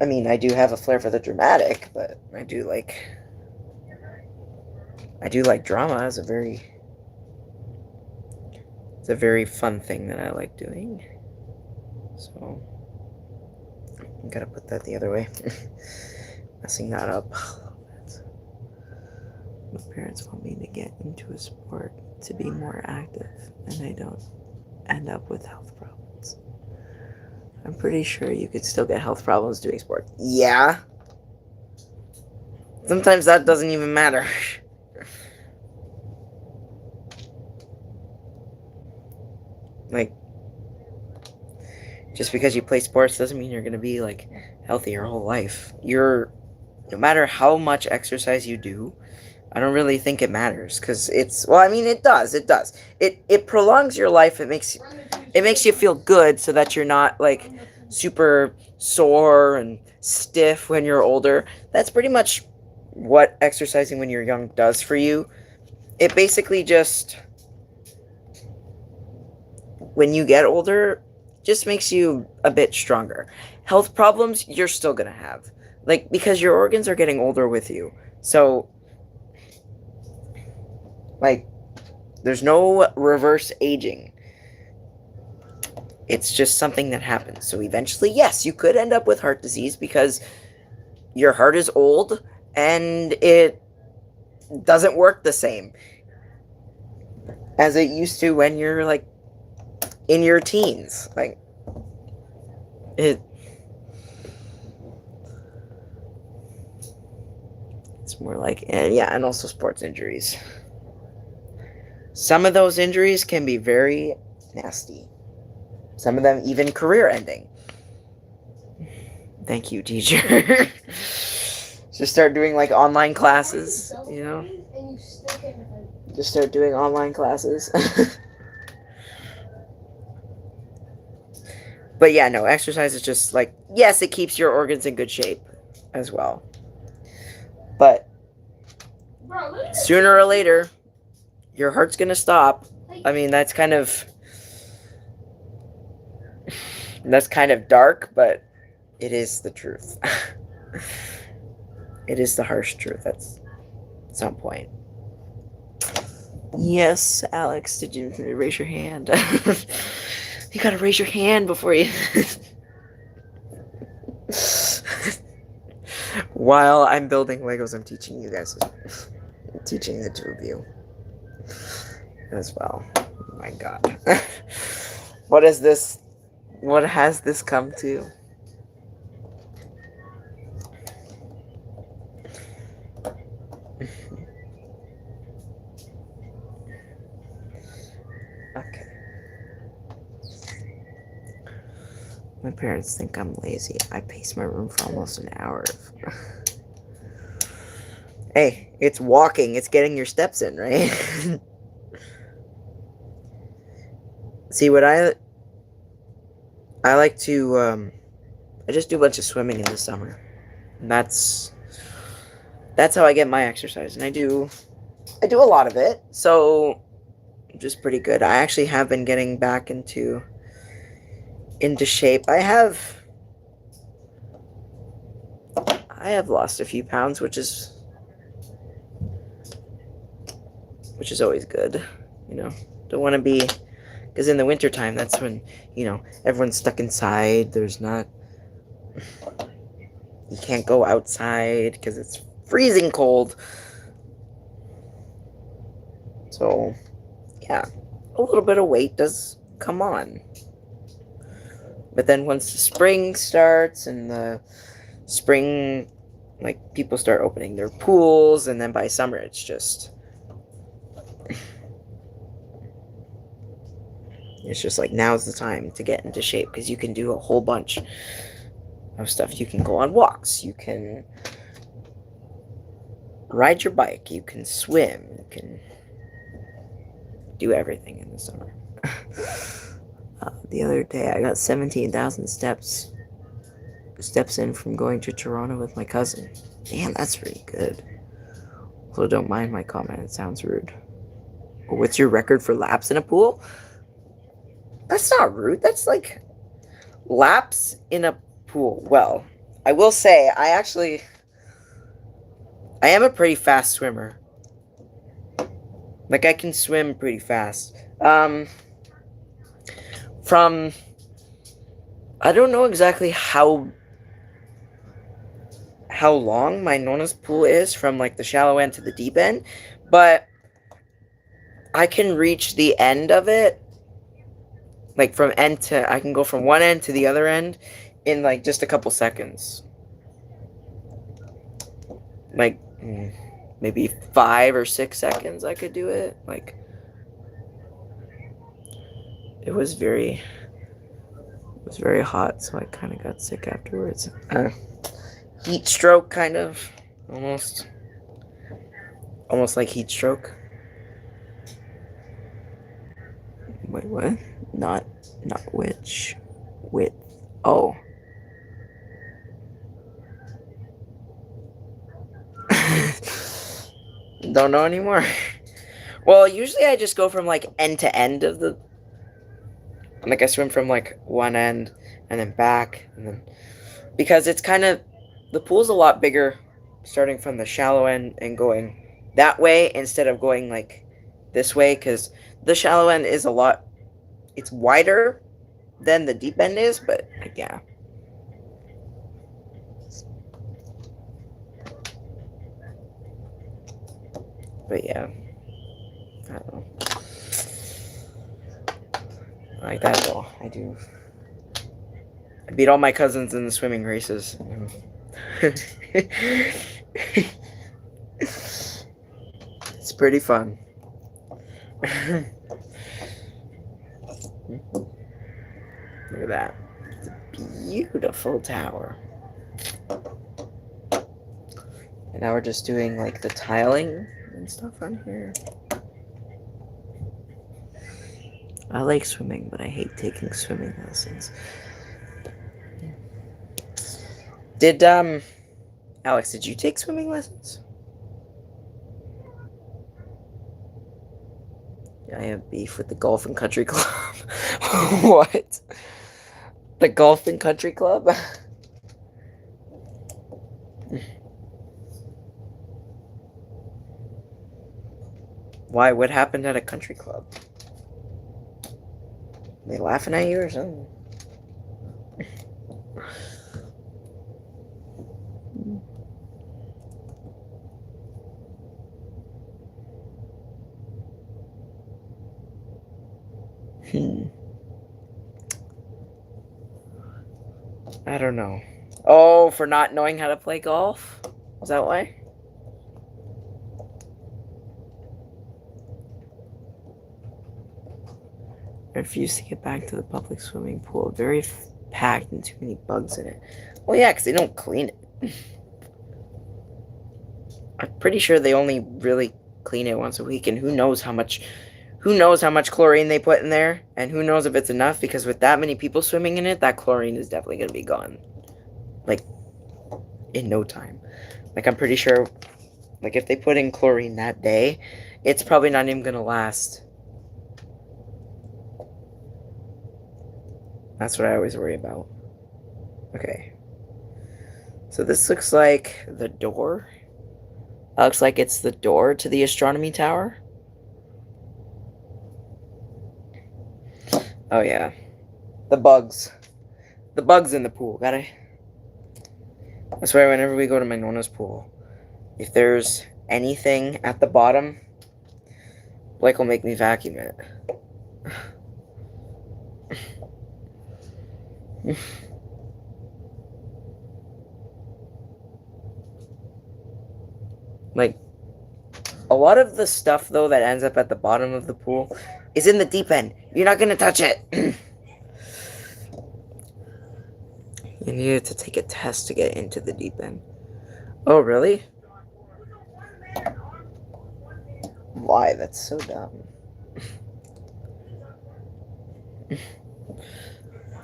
I mean, I do have a flair for the dramatic, but I do like drama as a very fun thing that I like doing. So I'm gotta put that the other way. Messing that up. My parents want me to get into a sport to be more active, and I don't end up with health problems. I'm pretty sure you could still get health problems doing sports. Yeah. Sometimes that doesn't even matter. Like, just because you play sports doesn't mean you're going to be, like, healthy your whole life. No matter how much exercise you do, I don't really think it matters because well, I mean, it does. It prolongs your life. It makes you feel good so that you're not like super sore and stiff when you're older. That's pretty much what exercising when you're young does for you. It basically just, when you get older, just makes you a bit stronger. Health problems you're still gonna have, like, because your organs are getting older with you. So, like, there's no reverse aging. It's just something that happens. So eventually, yes, you could end up with heart disease because your heart is old and it doesn't work the same as it used to when you're like in your teens. Like, it's more like, yeah, and also sports injuries. Some of those injuries can be very nasty. Some of them even career ending. Thank you, teacher. Just start doing like online classes, you know? Just start doing online classes. But yeah, no, exercise is just like, yes, it keeps your organs in good shape as well. But sooner or later, your heart's gonna stop. I mean, that's kind of dark, but it is the truth. It is the harsh truth at some point. Yes, Alex, did you raise your hand? You gotta raise your hand before you. While I'm building Legos, I'm teaching you guys. Teaching the two of you as well. Oh my god. What is this? What has this come to? Okay. My parents think I'm lazy. I pace my room for almost an hour. Hey, it's walking. It's getting your steps in, right? See, what I like to, I just do a bunch of swimming in the summer. And that's how I get my exercise. And I do a lot of it. So, just pretty good. I actually have been getting back into shape. I have lost a few pounds, which is always good. You know, don't want to be, because in the wintertime, that's when, everyone's stuck inside. You can't go outside because it's freezing cold. So, yeah, a little bit of weight does come on. But then once the spring starts and the spring, like, people start opening their pools, and then by summer it's just like, now's the time to get into shape because you can do a whole bunch of stuff. You can go on walks, you can ride your bike, you can swim, you can do everything in the summer. The other day I got 17,000 steps in from going to Toronto with my cousin. Damn, that's pretty good. So don't mind my comment, it sounds rude. What's your record for laps in a pool? That's not rude. That's like laps in a pool. Well, I will say, I am a pretty fast swimmer. Like, I can swim pretty fast. I don't know exactly how long my Nona's pool is from, like, the shallow end to the deep end, but I can reach the end of it Like from end to, I can go from one end to the other end in like just a couple seconds. Like maybe 5 or 6 seconds I could do it. Like it was very hot, so I kind of got sick afterwards. Heat stroke, kind of, almost like heat stroke. Wait, what? Not which, with. Oh. Don't know anymore. Well, usually I just go from like end to end of the. Like I swim from like one end and then back and then because it's kind of the pool's a lot bigger starting from the shallow end and going that way instead of going like this way because the shallow end is a lot it's wider than the deep end is, but yeah. But yeah, I don't know. Like that though, I do. I beat all my cousins in the swimming races. It's pretty fun. Look at that. It's a beautiful tower. And now we're just doing like the tiling and stuff on here. I like swimming, but I hate taking swimming lessons. Did Alex, did you take swimming lessons? I have beef with the golf and country club. What? The golf and country club? Why? What happened at a country club? They laughing at you or something? I don't know. Oh, for not knowing how to play golf? Is that why? I refuse to get back to the public swimming pool. Very packed and too many bugs in it. Well, yeah, because they don't clean it. I'm pretty sure they only really clean it once a week, and who knows how much chlorine they put in there, and who knows if it's enough, because with that many people swimming in it, that chlorine is definitely going to be gone. Like, in no time. Like, I'm pretty sure, like, if they put in chlorine that day, it's probably not even going to last. That's what I always worry about. Okay. So this looks like the door. That looks like it's the door to the astronomy tower. Oh, yeah. The bugs. The bugs in the pool. Gotta... I swear, whenever we go to my Nona's pool, if there's anything at the bottom, Blake will make me vacuum it. Like, a lot of the stuff, though, that ends up at the bottom of the pool is in the deep end. You're not gonna touch it. You needed to take a test to get into the deep end. Oh, really? Why? That's so dumb.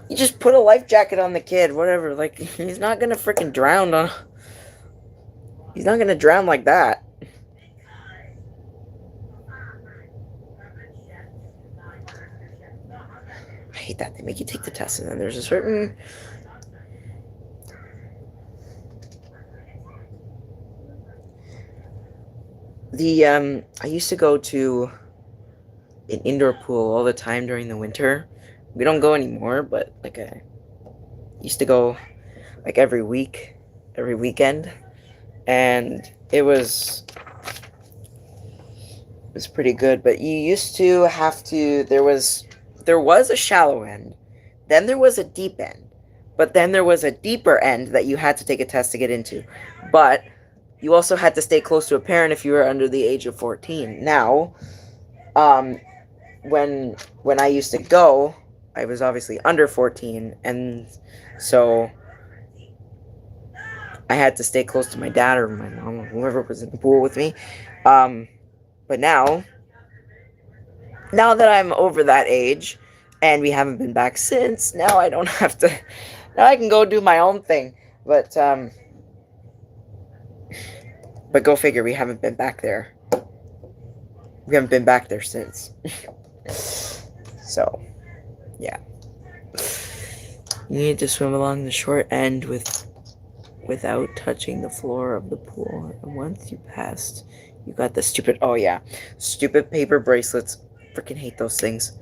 You just put a life jacket on the kid, whatever. Like, he's not gonna freaking drown on... He's not gonna drown like that. I hate that. They make you take the test, and then there's a certain... I used to go to an indoor pool all the time during the winter. We don't go anymore, but, like, I used to go, like, every weekend. And it was pretty good, but you used to have to, there was there was a shallow end, then there was a deep end, but then there was a deeper end that you had to take a test to get into. But you also had to stay close to a parent if you were under the age of 14. Now, um, when I used to go, I was obviously under 14, and so I had to stay close to my dad or my mom or whoever was in the pool with me. But now that I'm over that age, and we haven't been back since, now I don't have to. Now I can go do my own thing. But go figure, we haven't been back there. We haven't been back there since. So, yeah. You need to swim along the short end without touching the floor of the pool. And once you passed, you got the stupid, oh yeah, stupid paper bracelets. Freaking hate those things.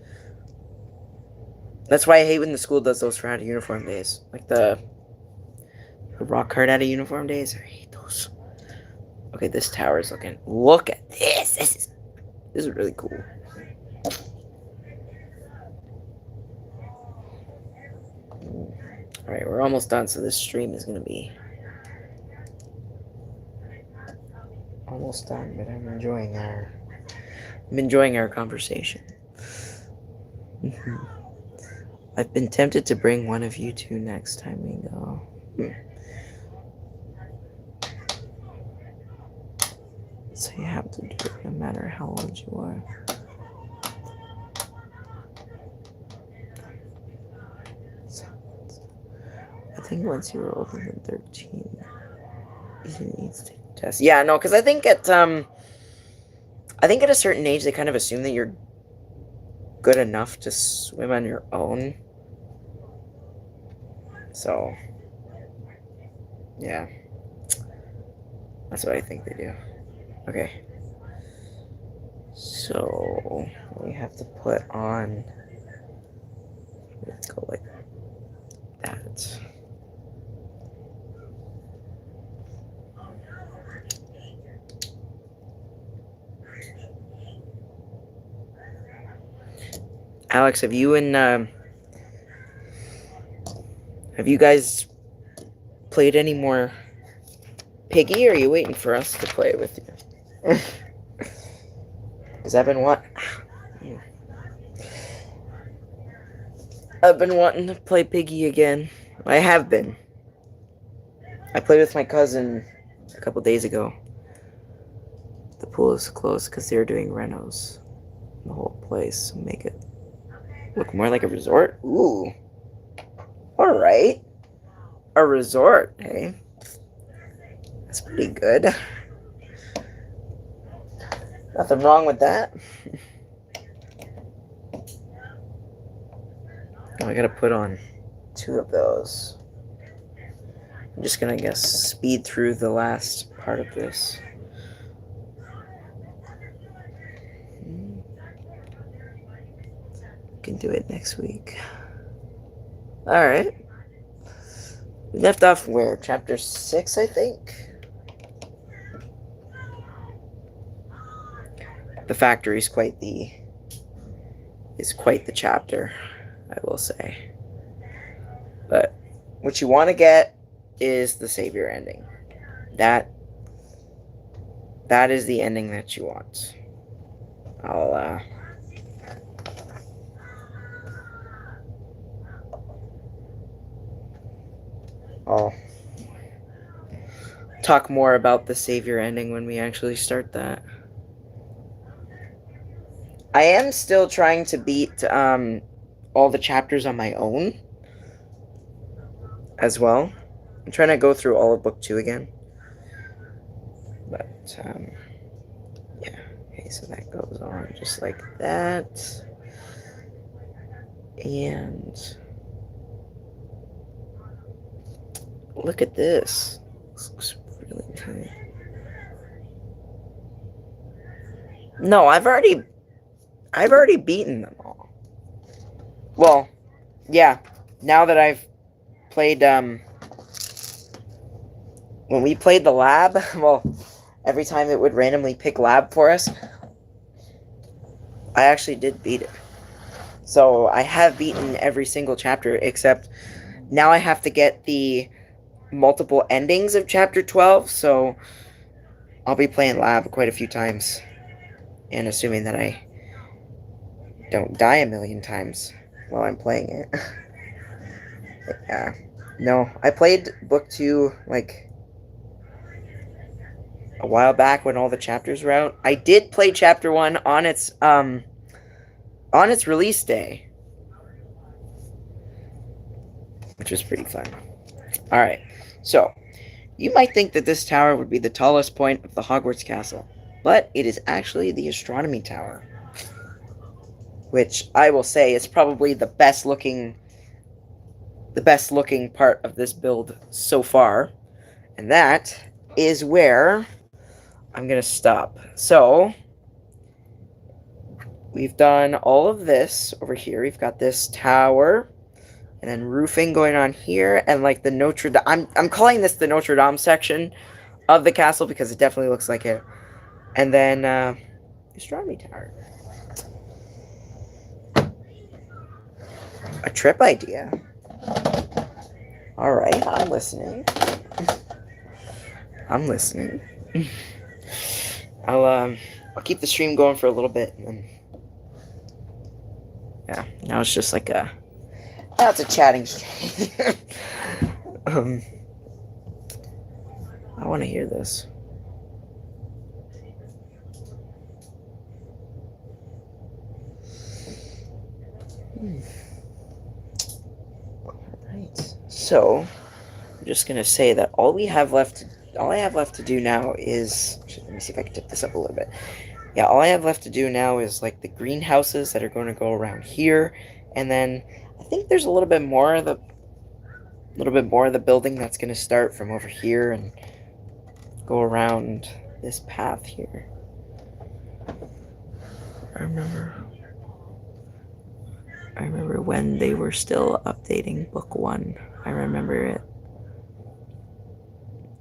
That's why I hate when the school does those for out of uniform days. Like the rock hard out of uniform days. I hate those. Okay, this tower is looking. Look at this. This is really cool. Alright, we're almost done, so this stream is gonna be almost done, but I'm enjoying our conversation. I've been tempted to bring one of you two next time we go. So you have to do it no matter how old you are. I think once you're older than 13, you need to take a test. Yeah, no, because I think at a certain age they kind of assume that you're good enough to swim on your own. So, yeah. That's what I think they do. Okay. So, we have to put on... Let's go like that. Alex, have you guys played any more Piggy, or are you waiting for us to play with you? Because I've been wanting to play Piggy again. I have been. I played with my cousin a couple days ago. The pool is closed because they're doing renos. The whole place, make it look more like a resort. Ooh. Alright. A resort, hey? That's pretty good. Nothing wrong with that. Oh, I gotta put on 2 of those. I'm just gonna, I guess, speed through the last part of this. Can do it next week. Alright. We left off where? Chapter 6, I think? The factory is quite the chapter, I will say. But what you want to get is the savior ending. That is the ending that you want. I'll talk more about the savior ending when we actually start that. I am still trying to beat all the chapters on my own as well. I'm trying to go through all of book 2 again. But yeah. Okay, so that goes on just like that. And look at this. This looks really good. No, I've already beaten them all. Well, yeah. Now that I've played, when we played the lab, well, every time it would randomly pick lab for us, I actually did beat it. So I have beaten every single chapter except now I have to get the multiple endings of chapter 12, so I'll be playing lab quite a few times. And assuming that I don't die a million times while I'm playing it. Yeah. No, I played book 2 like a while back when all the chapters were out. I did play chapter 1 on its release day, which was pretty fun. All right. So, you might think that this tower would be the tallest point of the Hogwarts castle, but it is actually the astronomy tower, which I will say is probably the best looking part of this build so far. And that is where I'm going to stop. So, we've done all of this over here. We've got this tower, and then roofing going on here, and like the Notre Dame. I'm calling this the Notre Dame section of the castle because it definitely looks like it. And then, astronomy tower. A trip idea. Alright, I'm listening. I'm listening. I'll keep the stream going for a little bit, and then yeah, now it's just like now it's a chatting stream. I want to hear this. Alright, so I'm just gonna say that all I have left to do now is, let me see if I can tip this up a little bit. Yeah, all I have left to do now is like the greenhouses that are going to go around here, and then I think there's a little bit more of the building that's going to start from over here and go around this path here. I remember when they were still updating book 1. I remember it.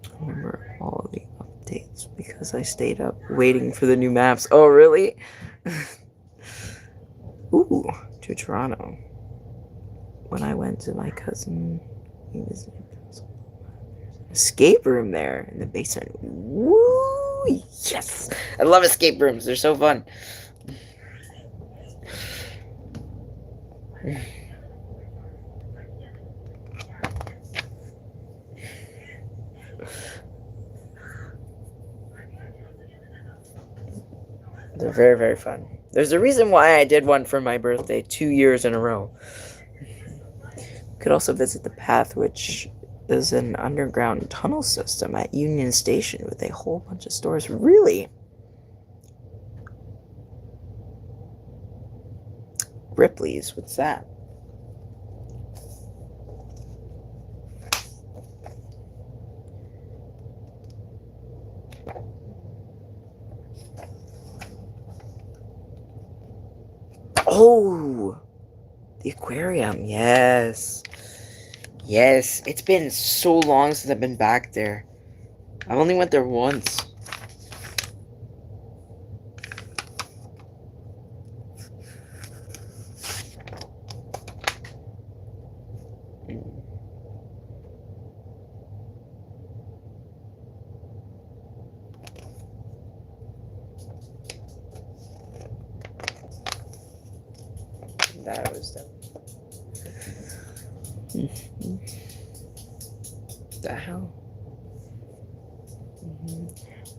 I remember all of the updates because I stayed up waiting for the new maps. Oh, really? Ooh, to Toronto. When I went to my cousin, he was escape room there in the basement. Woo! Yes! I love escape rooms. They're so fun. They're very, very fun. There's a reason why I did one for my birthday 2 years in a row. Could also visit the path, which is an underground tunnel system at Union Station with a whole bunch of stores. Really? Ripley's, what's that? Oh, the aquarium. Yes. Yes, it's been so long since I've been back there. I only went there once. That was the hell.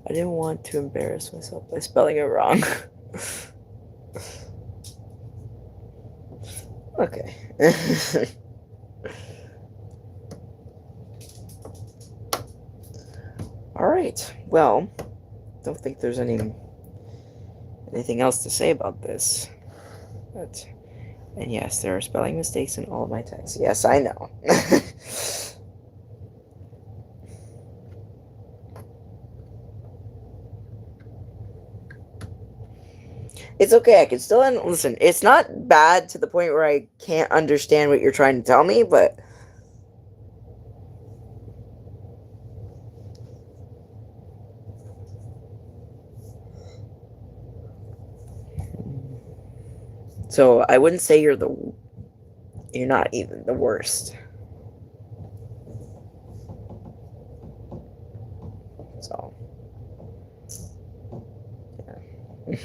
I didn't want to embarrass myself by spelling it wrong. Okay. All right. Well, don't think there's anything else to say about this. But, and yes, there are spelling mistakes in all of my texts. Yes, I know. It's okay. I can still listen. It's not bad to the point where I can't understand what you're trying to tell me, but So I wouldn't say you're not even the worst. So yeah.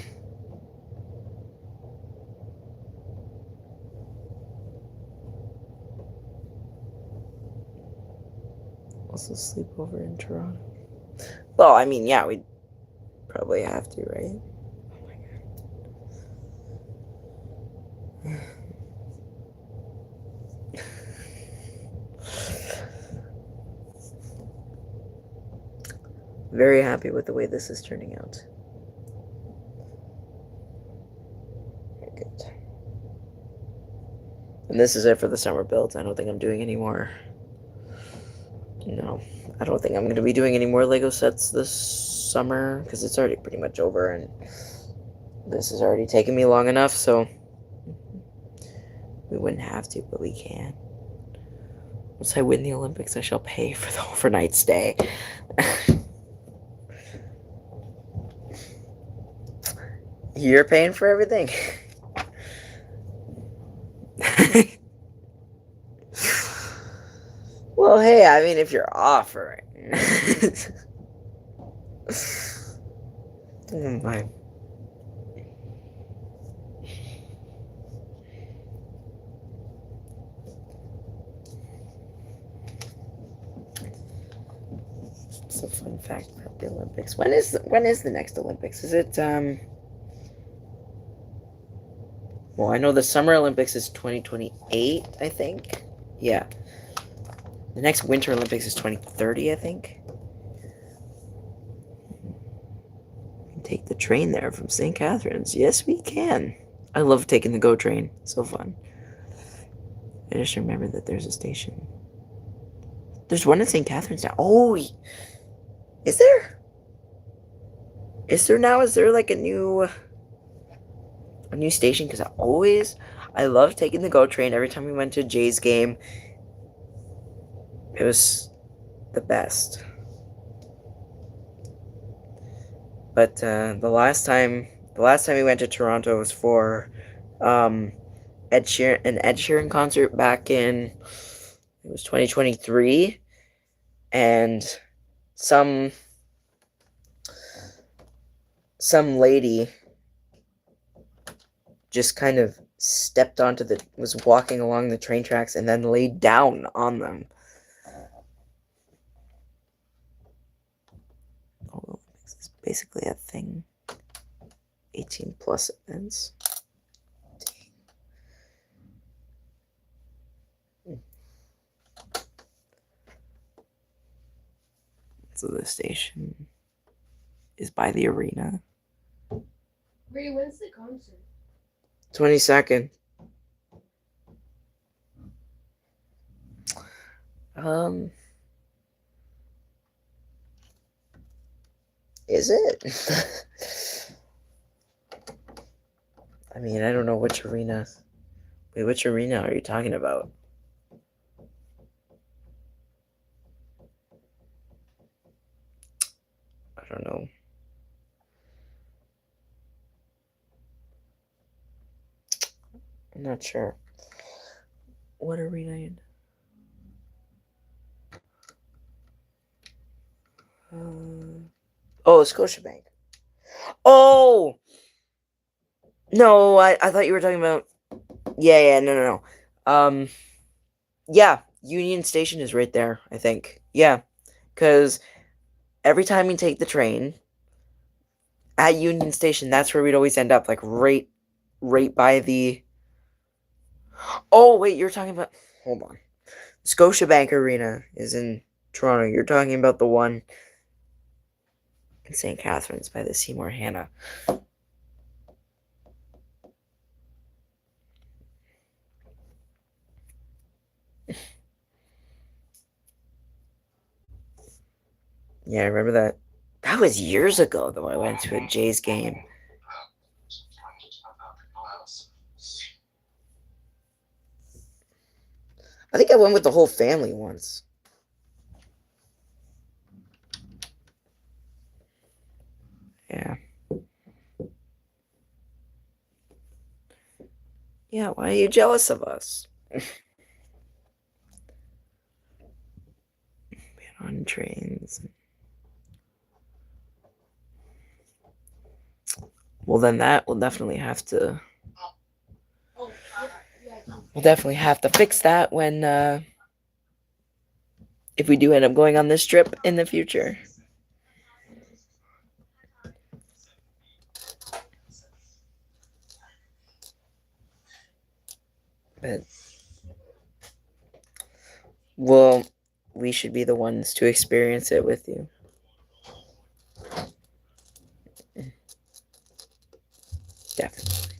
Also sleep over in Toronto. Well, I mean, yeah, we'd probably have to, right? Oh my god. Very happy with the way this is turning out. Very good. And this is it for the summer builds. I don't think I'm doing any more. No, I don't think I'm going to be doing any more Lego sets this summer because it's already pretty much over and this has already taken me long enough, so we wouldn't have to, but we can. Once I win the Olympics, I shall pay for the overnight stay. You're paying for everything. Well, hey, I mean, if you're offering. Oh my. It's a fun fact about the Olympics. When is the next Olympics? Is it well, I know the Summer Olympics is 2028, I think. Yeah. The next Winter Olympics is 2030, I think. We can take the train there from St. Catharines. Yes, we can. I love taking the GO train. So fun. I just remember that there's a station. There's one in St. Catharines now. Oh, is there? Is there now? Is there like a new station? Because I love taking the GO train every time we went to Jay's game. It was the best. But the last time we went to Toronto was for an Ed Sheeran concert back in, it was 2023, and some lady just kind of was walking along the train tracks and then laid down on them. Oh, this is basically a thing. 18 plus events. So the station is by the arena. Wait, when's the concert? 22nd. Is it? I mean, I don't know which arena. Wait, which arena are you talking about? I don't know. I'm not sure. What arena? Oh, Scotiabank. Oh! No, I thought you were talking about... Yeah, no. Yeah, Union Station is right there, I think. Yeah, because every time we take the train at Union Station, that's where we'd always end up, like right by the... Oh, wait, you're talking about... Hold on. Scotiabank Arena is in Toronto. You're talking about the one in St. Catharines by the Seymour Hannah. Yeah, I remember that. That was years ago, though. I went to a Jays game. I think I went with the whole family once. Yeah. Yeah, why are you jealous of us? Being on trains. Well, then that will definitely have to. Oh, yeah, yeah. We'll definitely have to fix that when if we do end up going on this trip in the future. But well, we should be the ones to experience it with you. Definitely.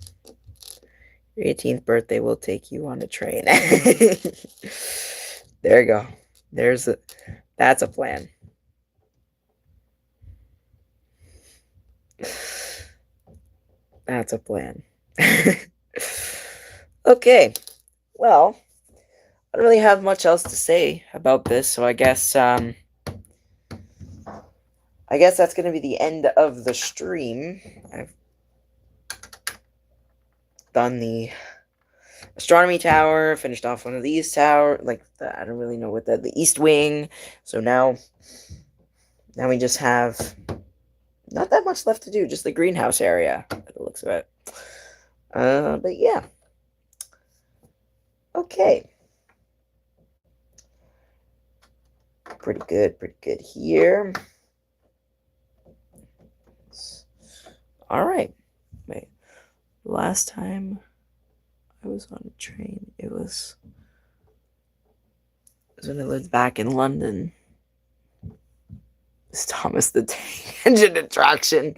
Your 18th birthday will take you on a train. There you go. That's a plan. That's a plan. Okay. Well, I don't really have much else to say about this, so I guess that's going to be the end of the stream. I've done the astronomy tower, finished off one of these tower, I don't really know what the east wing. So now we just have not that much left to do, just the greenhouse area by the looks of it. But yeah. Okay. Pretty good here. All right. Wait. Last time I was on a train, it was when I lived back in London. It's Thomas the Tank Engine attraction.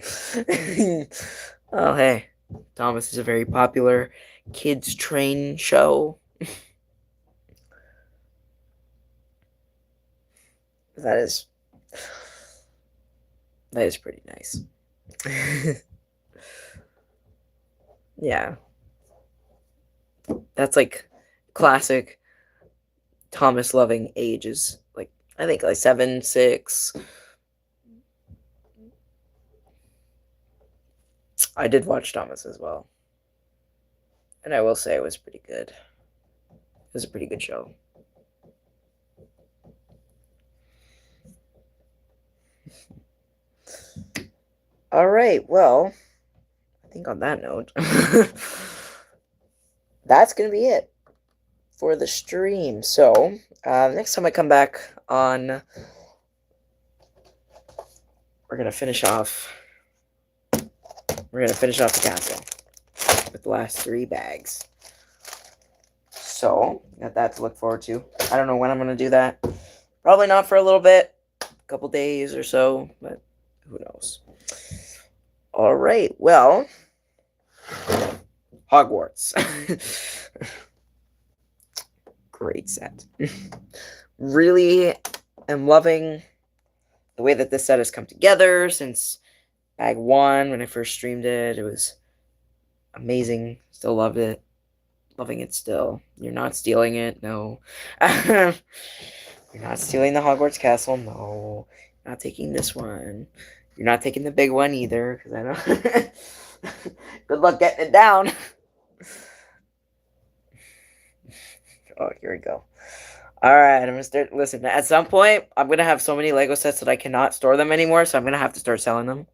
Oh, hey. Thomas is a very popular kids' train show. That is pretty nice. Yeah. That's like classic Thomas loving ages. Like I think like 7, 6. I did watch Thomas as well. And I will say it was pretty good. It was a pretty good show. All right, well, I think on that note, that's going to be it for the stream. So, next time I come back on, we're going to finish off the castle with the last 3 bags. So, got that to look forward to. I don't know when I'm going to do that. Probably not for a little bit, a couple days or so, but who knows. All right, well, Hogwarts. Great set. Really am loving the way that this set has come together since bag 1 when I first streamed it. It was amazing. Still loved it. Loving it still. You're not stealing it. No. You're not stealing the Hogwarts castle. No. You're not taking this one. You're not taking the big one either, because I know. Good luck getting it down. Oh, here we go. All right, I'm gonna start. Listen, at some point, I'm gonna have so many Lego sets that I cannot store them anymore, so I'm gonna have to start selling them.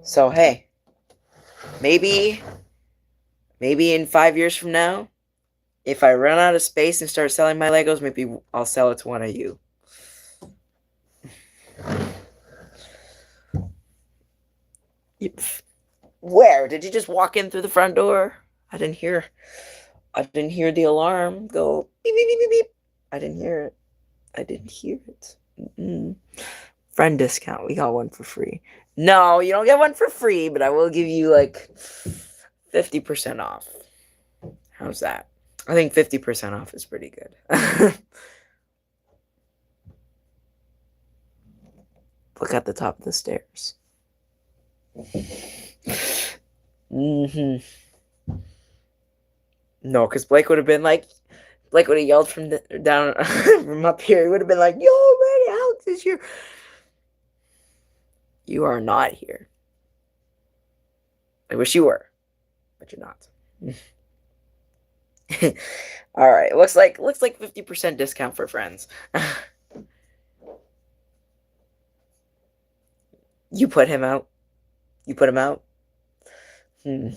So hey, maybe in 5 years from now, if I run out of space and start selling my Legos, maybe I'll sell it to one of you. Where? Did you just walk in through the front door? I didn't hear the alarm go beep beep beep beep beep. I didn't hear it. Mm-mm. Friend discount. We got one for free. No, you don't get one for free, but I will give you like 50% off. How's that? I think 50% off is pretty good. Look at the top of the stairs. No, because Blake would have yelled from down from up here. He would have been like, "Yo, man, Alex is here." You are not here. I wish you were, but you're not. All right, looks like 50% discount for friends. You put him out. You put him out. Hmm.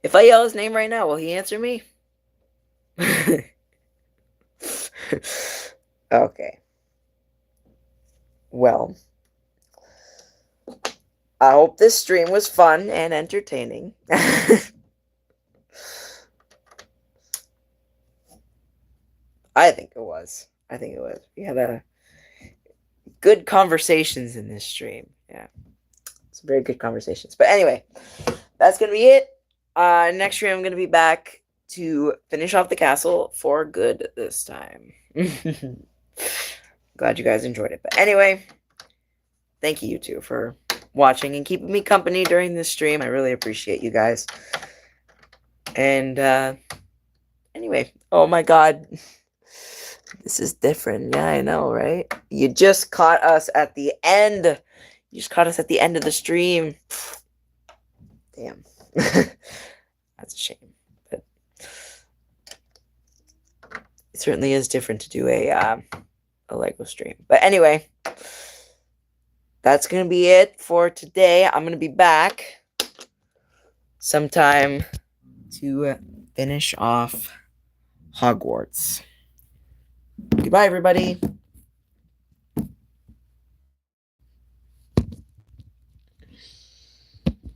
If I yell his name right now, will he answer me? Okay. Well, I hope this stream was fun and entertaining. I think it was. I think it was. We had a good conversations in this stream. Yeah, some very good conversations. But anyway, that's gonna be it. Next stream I'm gonna be back to finish off the castle for good this time. Glad you guys enjoyed it. But anyway, thank you two for watching and keeping me company during this stream. I really appreciate you guys. And anyway, oh my god. This is different. Yeah, I know, right? You just caught us at the end. You just caught us at the end of the stream. Damn. That's a shame. But it certainly is different to do a Lego stream. But anyway, that's going to be it for today. I'm going to be back sometime to finish off Hogwarts. Goodbye, everybody.